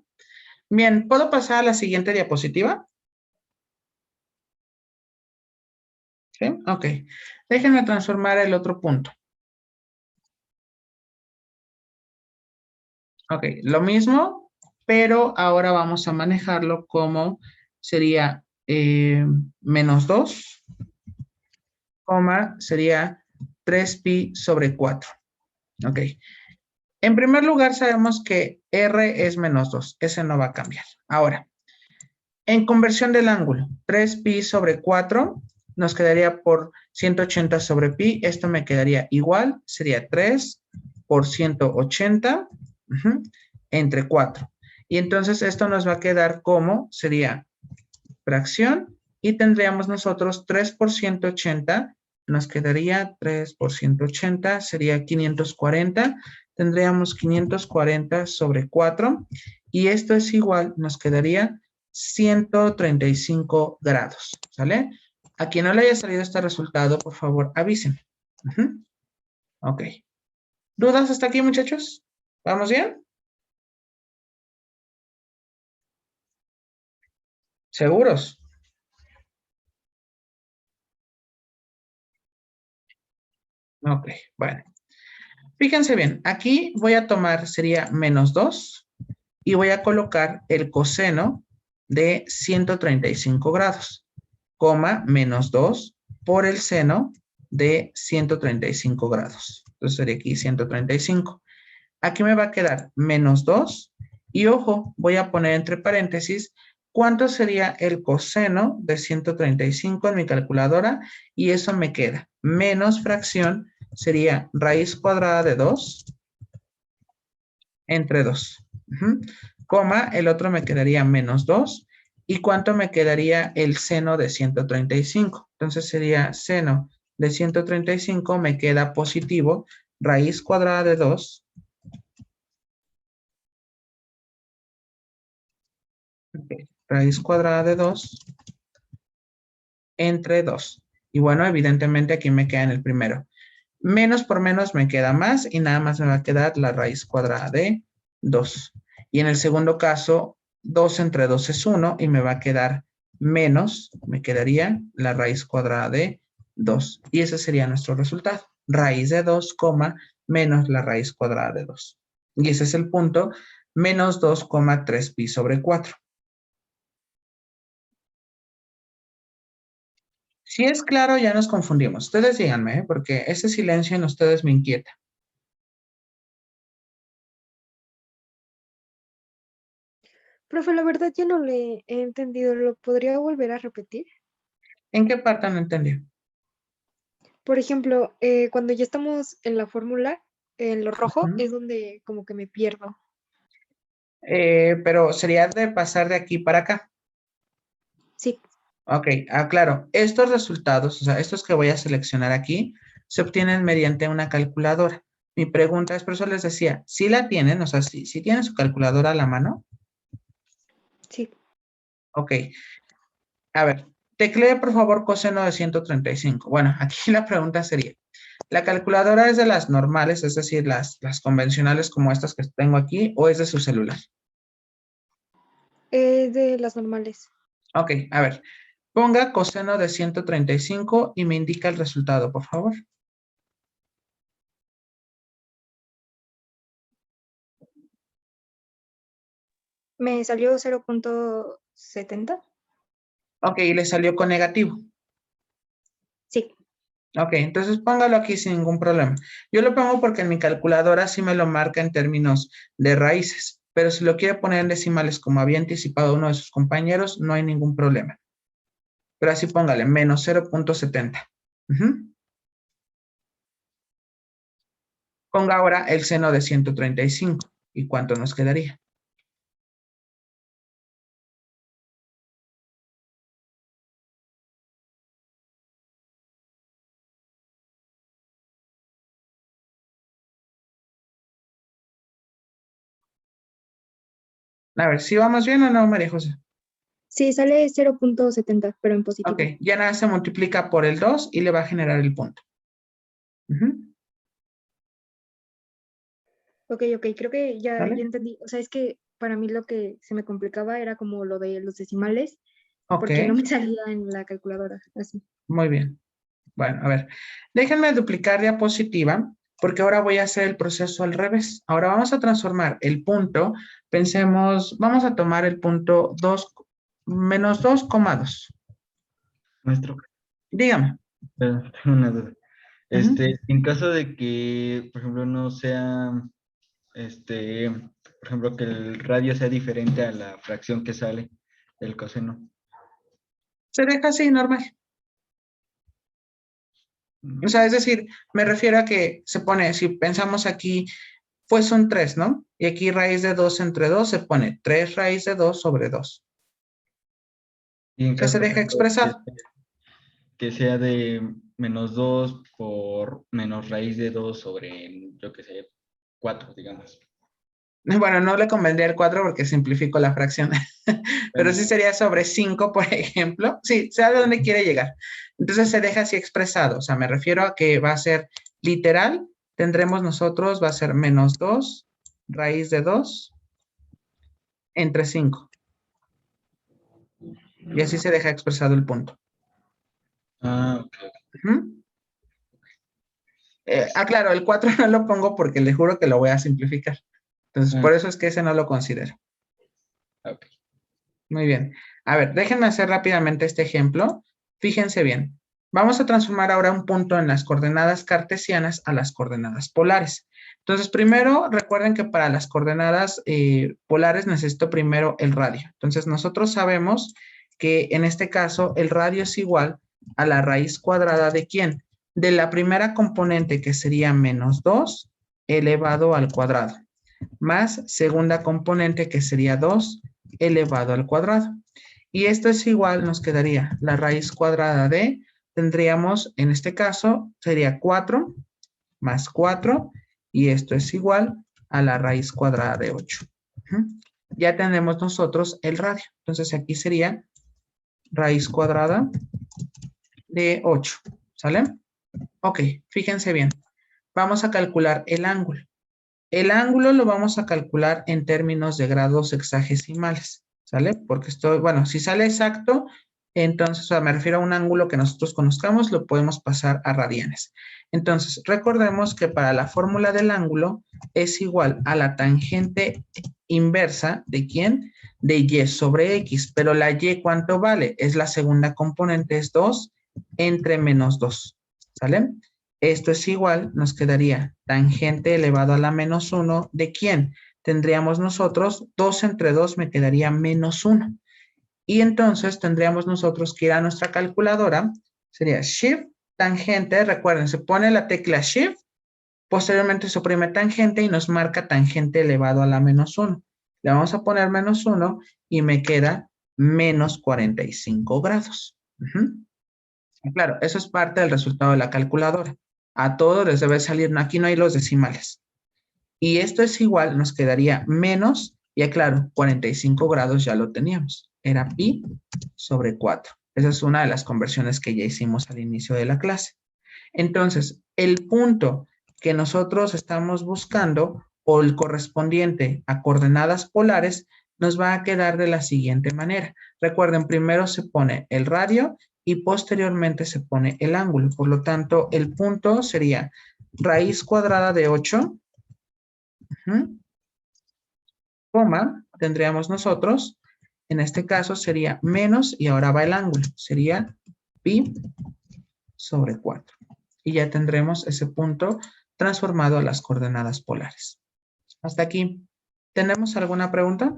Bien, ¿puedo pasar a la siguiente diapositiva? ¿Sí? Ok. Déjenme transformar el otro punto. Ok, lo mismo, pero ahora vamos a manejarlo como sería menos 2, sería 3pi sobre 4. Ok. En primer lugar, sabemos que R es menos 2. Ese no va a cambiar. Ahora, en conversión del ángulo, 3pi sobre 4 nos quedaría por 180 sobre pi. Esto me quedaría igual, sería 3 por 180 entre 4. Y entonces esto nos va a quedar como, sería fracción, y tendríamos nosotros 3 por 180, nos quedaría 3 por 180, sería 540, tendríamos 540 sobre 4, y esto es igual, nos quedaría 135 grados, ¿sale? A quien no le haya salido este resultado, por favor, avisen. Ok. ¿Dudas hasta aquí, muchachos? ¿Vamos bien? ¿Seguros? Ok, bueno. Fíjense bien, aquí voy a tomar, sería menos 2, y voy a colocar el coseno de 135 grados, coma, menos 2 por el seno de 135 grados. Entonces sería aquí 135. Aquí me va a quedar menos 2, y ojo, voy a poner entre paréntesis, ¿cuánto sería el coseno de 135 en mi calculadora? Y eso me queda, menos fracción, sería raíz cuadrada de 2 entre 2. Coma, el otro me quedaría menos 2. ¿Y cuánto me quedaría el seno de 135? Entonces sería seno de 135 me queda positivo, raíz cuadrada de 2. Raíz cuadrada de 2 entre 2. Y bueno, evidentemente aquí me queda en el primero. Menos por menos me queda más y nada más me va a quedar la raíz cuadrada de 2. Y en el segundo caso, 2 entre 2 es 1 y me va a quedar menos, me quedaría la raíz cuadrada de 2. Y ese sería nuestro resultado. Raíz de 2, menos la raíz cuadrada de 2. Y ese es el punto, menos 2,3 pi sobre 4. Si es claro, ya nos confundimos. Ustedes díganme, porque ese silencio en ustedes me inquieta. Profe, la verdad yo no le he entendido. ¿Lo podría volver a repetir? ¿En qué parte no entendió? Por ejemplo, cuando ya estamos en la fórmula, en lo rojo, es donde como que me pierdo. Pero sería de pasar de aquí para acá. Sí. Ok, claro. Estos resultados, o sea, estos que voy a seleccionar aquí, se obtienen mediante una calculadora. Mi pregunta es, por eso les decía, ¿sí la tienen? O sea, ¿sí tienen su calculadora a la mano? Sí. Ok. A ver, teclee por favor coseno de 135. Bueno, aquí la pregunta sería, ¿la calculadora es de las normales, es decir, las convencionales como estas que tengo aquí, o es de su celular? De las normales. Ok, a ver, ponga coseno de 135 y me indica el resultado, por favor. Me salió 0.70. Ok, le salió con negativo. Sí. Ok, entonces póngalo aquí sin ningún problema. Yo lo pongo porque en mi calculadora sí me lo marca en términos de raíces, pero si lo quiere poner en decimales como había anticipado uno de sus compañeros, no hay ningún problema. Pero así póngale, menos 0.70. Ponga ahora el seno de 135. ¿Y cuánto nos quedaría? A ver, ¿sí vamos bien o no, María José? Sí, sale 0.70, pero en positivo. Ok, ya nada se multiplica por el 2 y le va a generar el punto. Ok, creo que ya ¿Vale? entendí. O sea, es que para mí lo que se me complicaba era como lo de los decimales, Ok, porque no me salía en la calculadora, así. muy bien. Bueno, a ver, déjenme duplicar diapositiva porque ahora voy a hacer el proceso al revés. Ahora vamos a transformar el punto, pensemos, vamos a tomar el punto 2, menos 2,2. Maestro, Dígame. tengo una duda. En caso de que, por ejemplo, no sea, por ejemplo, que el radio sea diferente a la fracción que sale del coseno. Se deja así, normal. O sea, es decir, me refiero a que se pone, si pensamos aquí, pues son 3, ¿no? Y aquí raíz de 2 entre 2 se pone 3 raíz de 2 sobre 2. Y en Que se caso deja de expresado. que sea de -2 por menos raíz de 2 sobre, yo qué sé, 4, digamos. Bueno, no le convendría el 4 porque simplifico la fracción. Pero sí sería sobre 5, por ejemplo. Sí, sé a dónde quiere llegar. Entonces se deja así expresado. O sea, me refiero a que va a ser literal. Tendremos nosotros, va a ser -2 raíz de 2 entre 5. Y así se deja expresado el punto. Ah, ok. Claro, el 4 no lo pongo porque le juro que lo voy a simplificar. Entonces, por eso es que ese no lo considero. Ok. Muy bien. A ver, déjenme hacer rápidamente este ejemplo. Fíjense bien. Vamos a transformar ahora un punto en las coordenadas cartesianas a las coordenadas polares. Entonces, primero, recuerden que para las coordenadas polares necesito primero el radio. Entonces, nosotros sabemos que en este caso el radio es igual a la raíz cuadrada ¿de quién? De la primera componente, que sería -2 elevado al cuadrado, más segunda componente, que sería 2 elevado al cuadrado. Y esto es igual, nos quedaría la raíz cuadrada de, tendríamos en este caso, sería 4 más 4, y esto es igual a la raíz cuadrada de 8. Ya tenemos nosotros el radio. Entonces aquí sería raíz cuadrada de 8. ¿Sale? Ok, fíjense bien. Vamos a calcular el ángulo. El ángulo lo vamos a calcular en términos de grados hexagesimales, ¿sale? Porque esto, bueno, si sale exacto, entonces, o sea, me refiero a un ángulo que nosotros conozcamos, lo podemos pasar a radianes. Entonces, recordemos que para la fórmula del ángulo es igual a la tangente inversa ¿de quién? De y sobre x, pero la y, ¿cuánto vale? Es la segunda componente, es 2 entre -2, ¿sale? Esto es igual, nos quedaría tangente elevado a la -1, ¿de quién? Tendríamos nosotros 2 entre 2 me quedaría -1. Y entonces tendríamos nosotros que ir a nuestra calculadora, sería Shift, tangente, recuerden, se pone la tecla Shift, posteriormente se oprime tangente y nos marca tangente elevado a la -1. Le vamos a poner -1 y me queda -45 grados. Claro, eso es parte del resultado de la calculadora. A todos les debe salir, aquí no hay los decimales. Y esto es igual, nos quedaría menos, y aclaro, 45 grados ya lo teníamos. Era pi sobre 4. Esa es una de las conversiones que ya hicimos al inicio de la clase. Entonces, el punto que nosotros estamos buscando, o el correspondiente a coordenadas polares, nos va a quedar de la siguiente manera. Recuerden, primero se pone el radio y posteriormente se pone el ángulo. Por lo tanto, el punto sería raíz cuadrada de 8, coma, tendríamos nosotros, en este caso sería menos, y ahora va el ángulo, sería pi sobre 4. Y ya tendremos ese punto transformado a las coordenadas polares. Hasta aquí. ¿Tenemos alguna pregunta?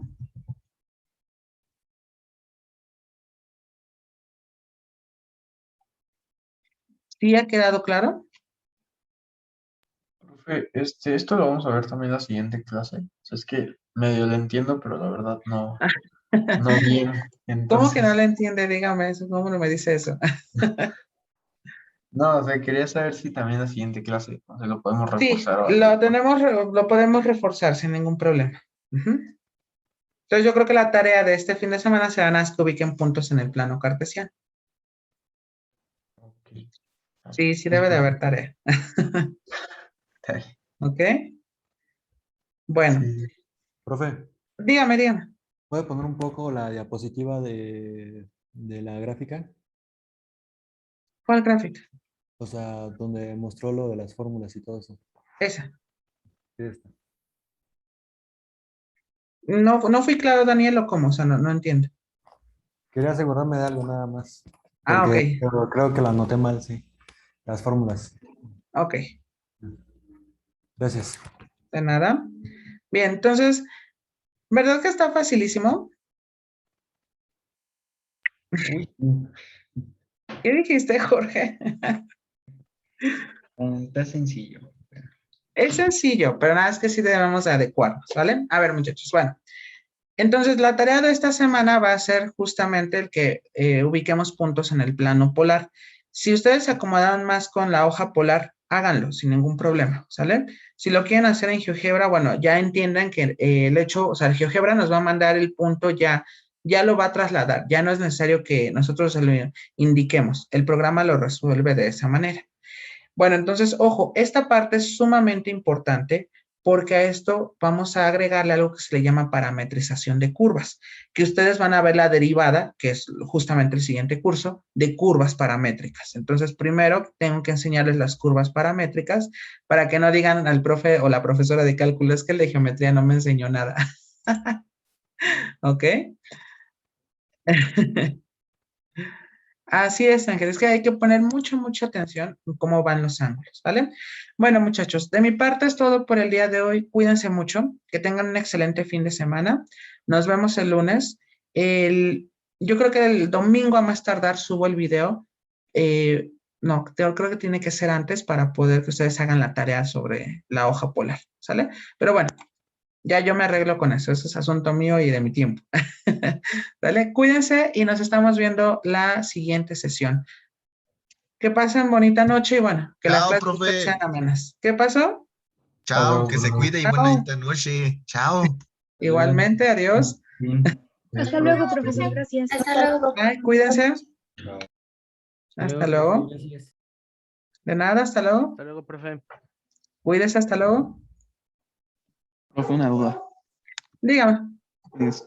¿Sí ha quedado claro? Profe, esto lo vamos a ver también en la siguiente clase. O sea, es que medio lo entiendo, pero la verdad no bien. ¿Cómo que no Entonces, le entiende? Dígame eso. ¿Cómo no me dice eso? no, o sea, quería saber si también en la siguiente clase, o sea, lo podemos Sí, reforzar o algo. lo podemos reforzar sin ningún problema. Entonces yo creo que la tarea de este fin de semana será nada más que ubiquen puntos en el plano cartesiano. Sí, sí debe de haber tarea. ¿Ok? Bueno, Profe, dígame. ¿puede poner un poco la diapositiva de la gráfica? ¿Cuál gráfica? O sea, donde mostró lo de las fórmulas y todo eso. Esa. Sí, está. No fui claro, Daniel, o cómo, o sea, no entiendo. Quería asegurarme de algo nada más. Ah, ok. Pero creo que la anoté mal, sí. Las fórmulas. Ok, Gracias. de nada. Bien, entonces, ¿verdad que está facilísimo? ¿Qué dijiste, Jorge? Está sencillo. Es sencillo, pero nada, es que sí debemos de adecuarnos, ¿vale? A ver, muchachos, bueno. Entonces, la tarea de esta semana va a ser justamente el que ubiquemos puntos en el plano polar. Si ustedes se acomodan más con la hoja polar, háganlo sin ningún problema, ¿sale? Si lo quieren hacer en GeoGebra, bueno, ya entiendan que el hecho, o sea, el GeoGebra nos va a mandar el punto ya lo va a trasladar, ya no es necesario que nosotros se lo indiquemos, el programa lo resuelve de esa manera. Bueno, entonces, ojo, esta parte es sumamente importante porque a esto vamos a agregarle algo que se le llama parametrización de curvas, que ustedes van a ver la derivada, que es justamente el siguiente curso, de curvas paramétricas. Entonces, primero tengo que enseñarles las curvas paramétricas para que no digan al profe o la profesora de cálculo, es que el de geometría no me enseñó nada. ¿Ok? Así es, Ángel, es que hay que poner mucha atención en cómo van los ángulos, ¿vale? Bueno, muchachos, de mi parte es todo por el día de hoy. Cuídense mucho, que tengan un excelente fin de semana. Nos vemos el lunes. Yo creo que el domingo a más tardar subo el video. No, creo que tiene que ser antes para poder que ustedes hagan la tarea sobre la hoja polar, ¿sale? Pero bueno, ya yo me arreglo con eso es asunto mío y de mi tiempo. ¿Vale? Cuídense y nos estamos viendo la siguiente sesión. Que pasen bonita noche y bueno, que las Chao, clases profe. sean amenas. ¿Qué pasó? Chao, que se cuide y bonita noche. Chao. Igualmente, adiós. Hasta luego, profesor. Gracias. Hasta luego. Ay, cuídense. Hasta luego. Gracias. De nada, hasta luego. Hasta luego, profe. Cuídese, hasta luego. Profe, una duda. Dígame.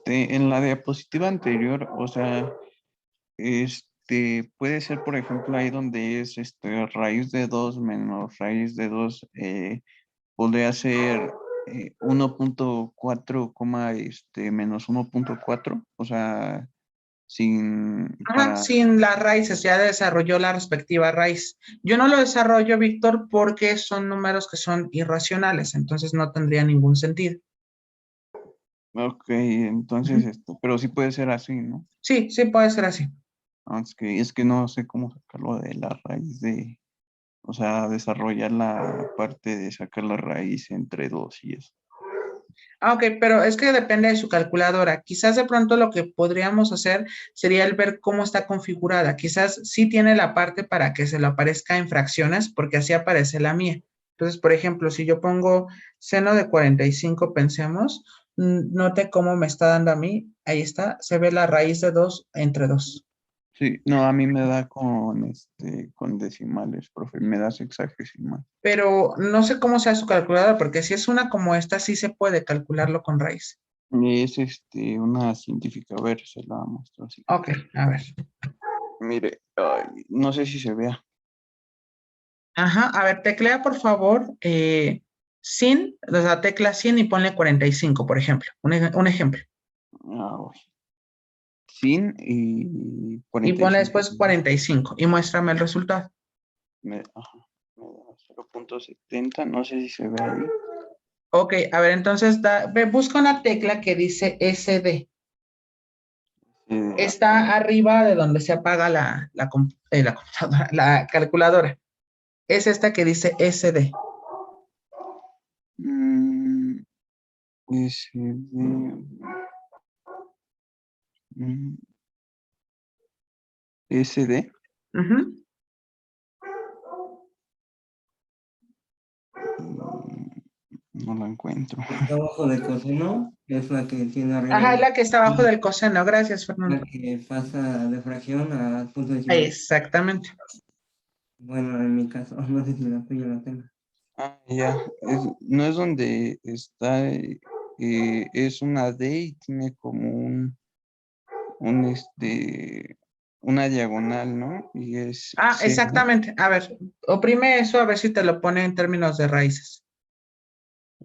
En la diapositiva anterior, o sea, puede ser, por ejemplo, ahí donde es raíz de 2 menos raíz de 2, podría ser 1.4, menos 1.4, o sea, sin... Ajá, sin las raíces, ya desarrolló la respectiva raíz. Yo no lo desarrollo, Víctor, porque son números que son irracionales, entonces no tendría ningún sentido. Ok, entonces, pero sí puede ser así, ¿no? Sí, sí puede ser así. Es que no sé cómo sacarlo de la raíz de, o sea, desarrollar la parte de sacar la raíz entre 2 y eso. Ah, ok, pero es que depende de su calculadora. Quizás de pronto lo que podríamos hacer sería el ver cómo está configurada. Quizás sí tiene la parte para que se lo aparezca en fracciones, porque así aparece la mía. Entonces, por ejemplo, si yo pongo seno de 45, pensemos, note cómo me está dando a mí. Ahí está, se ve la raíz de 2 entre 2. Sí, no, a mí me da con decimales, profe, me da sexagesimal. Pero no sé cómo sea su calculadora, porque si es una como esta, sí se puede calcularlo con raíz. Es una científica, a ver, se la muestro así. Ok, a ver. Mire, no sé si se vea. Ajá, a ver, teclea por favor sin, o sea, tecla 100 y ponle 45, por ejemplo. Un ejemplo. Sin y 45. Y ponle después 45 y muéstrame el resultado. Me da 0.70, no sé si se ve ahí. Ok, a ver, entonces busca una tecla que dice SD. Está arriba de donde se apaga la computadora, la calculadora. Es esta que dice SD. SD. No la encuentro. Abajo del coseno es la que tiene arriba. Ajá, es la que está abajo del coseno. Gracias, Fernando. La que pasa de fracción a punto decimal. Exactamente. Bueno, en mi caso, no sé si la tuya la tengo. Ah, ya. No es donde está, es una D y tiene como una diagonal, ¿no? Y es C, exactamente. A ver, oprime eso a ver si te lo pone en términos de raíces.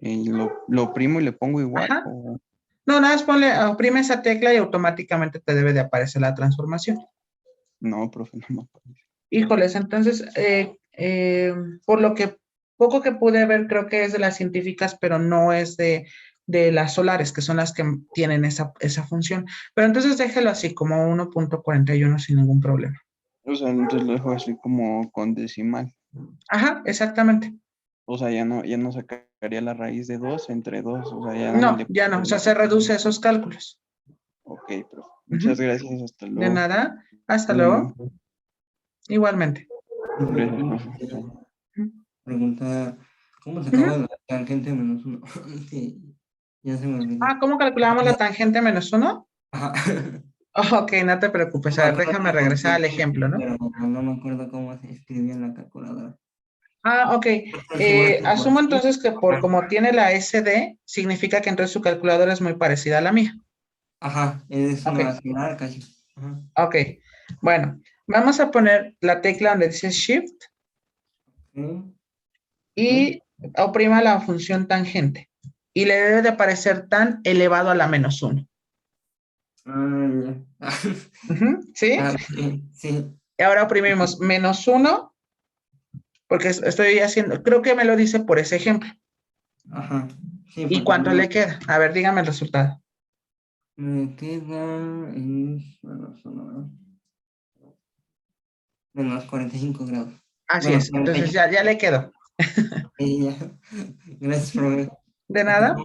¿Y lo oprimo y le pongo igual? Ajá. No, nada más oprime esa tecla y automáticamente te debe de aparecer la transformación. No, profe, no me aparece. Híjoles, entonces, por lo que poco que pude ver, creo que es de las científicas, pero no es de las solares, que son las que tienen esa función. Pero entonces déjelo así, como 1.41 sin ningún problema. O sea, entonces lo dejo así como con decimal. Ajá, exactamente. O sea, ya no sacaría la raíz de 2 entre 2. O sea, ya No, le ya no, o sea, se pondría- reduce esos cálculos. Ok, profe. Muchas Ujú. gracias. Hasta De luego. nada, hasta Ánimo. luego. Igualmente. Gracias, profe. Pregunta, ¿cómo se acaba la tangente menos 1? Sí, ya se me olvidó. Ah, ¿cómo calculábamos la tangente menos 1? Ajá. Ok, no te preocupes. A ver, déjame regresar al ejemplo, ¿no? Pero no me acuerdo cómo se escribía en la calculadora. Ah, ok. Asumo entonces que por como tiene la SD, significa que entonces su calculadora es muy parecida a la mía. Ajá, es Ok. una similar casi. Ajá. Ok. Bueno, vamos a poner la tecla donde dice Shift y oprima la función tangente. Y le debe de aparecer tan elevado a la menos 1. Ya. ¿Sí? Ah, sí. Y ahora oprimimos menos 1, porque estoy haciendo, creo que me lo dice por ese ejemplo. Ajá. Sí, ¿Y cuánto le queda? A ver, dígame el resultado. Me queda menos 1, menos 45 grados. Así Menos es, entonces 40. ya le quedó. Ya. Gracias, profe. De nada.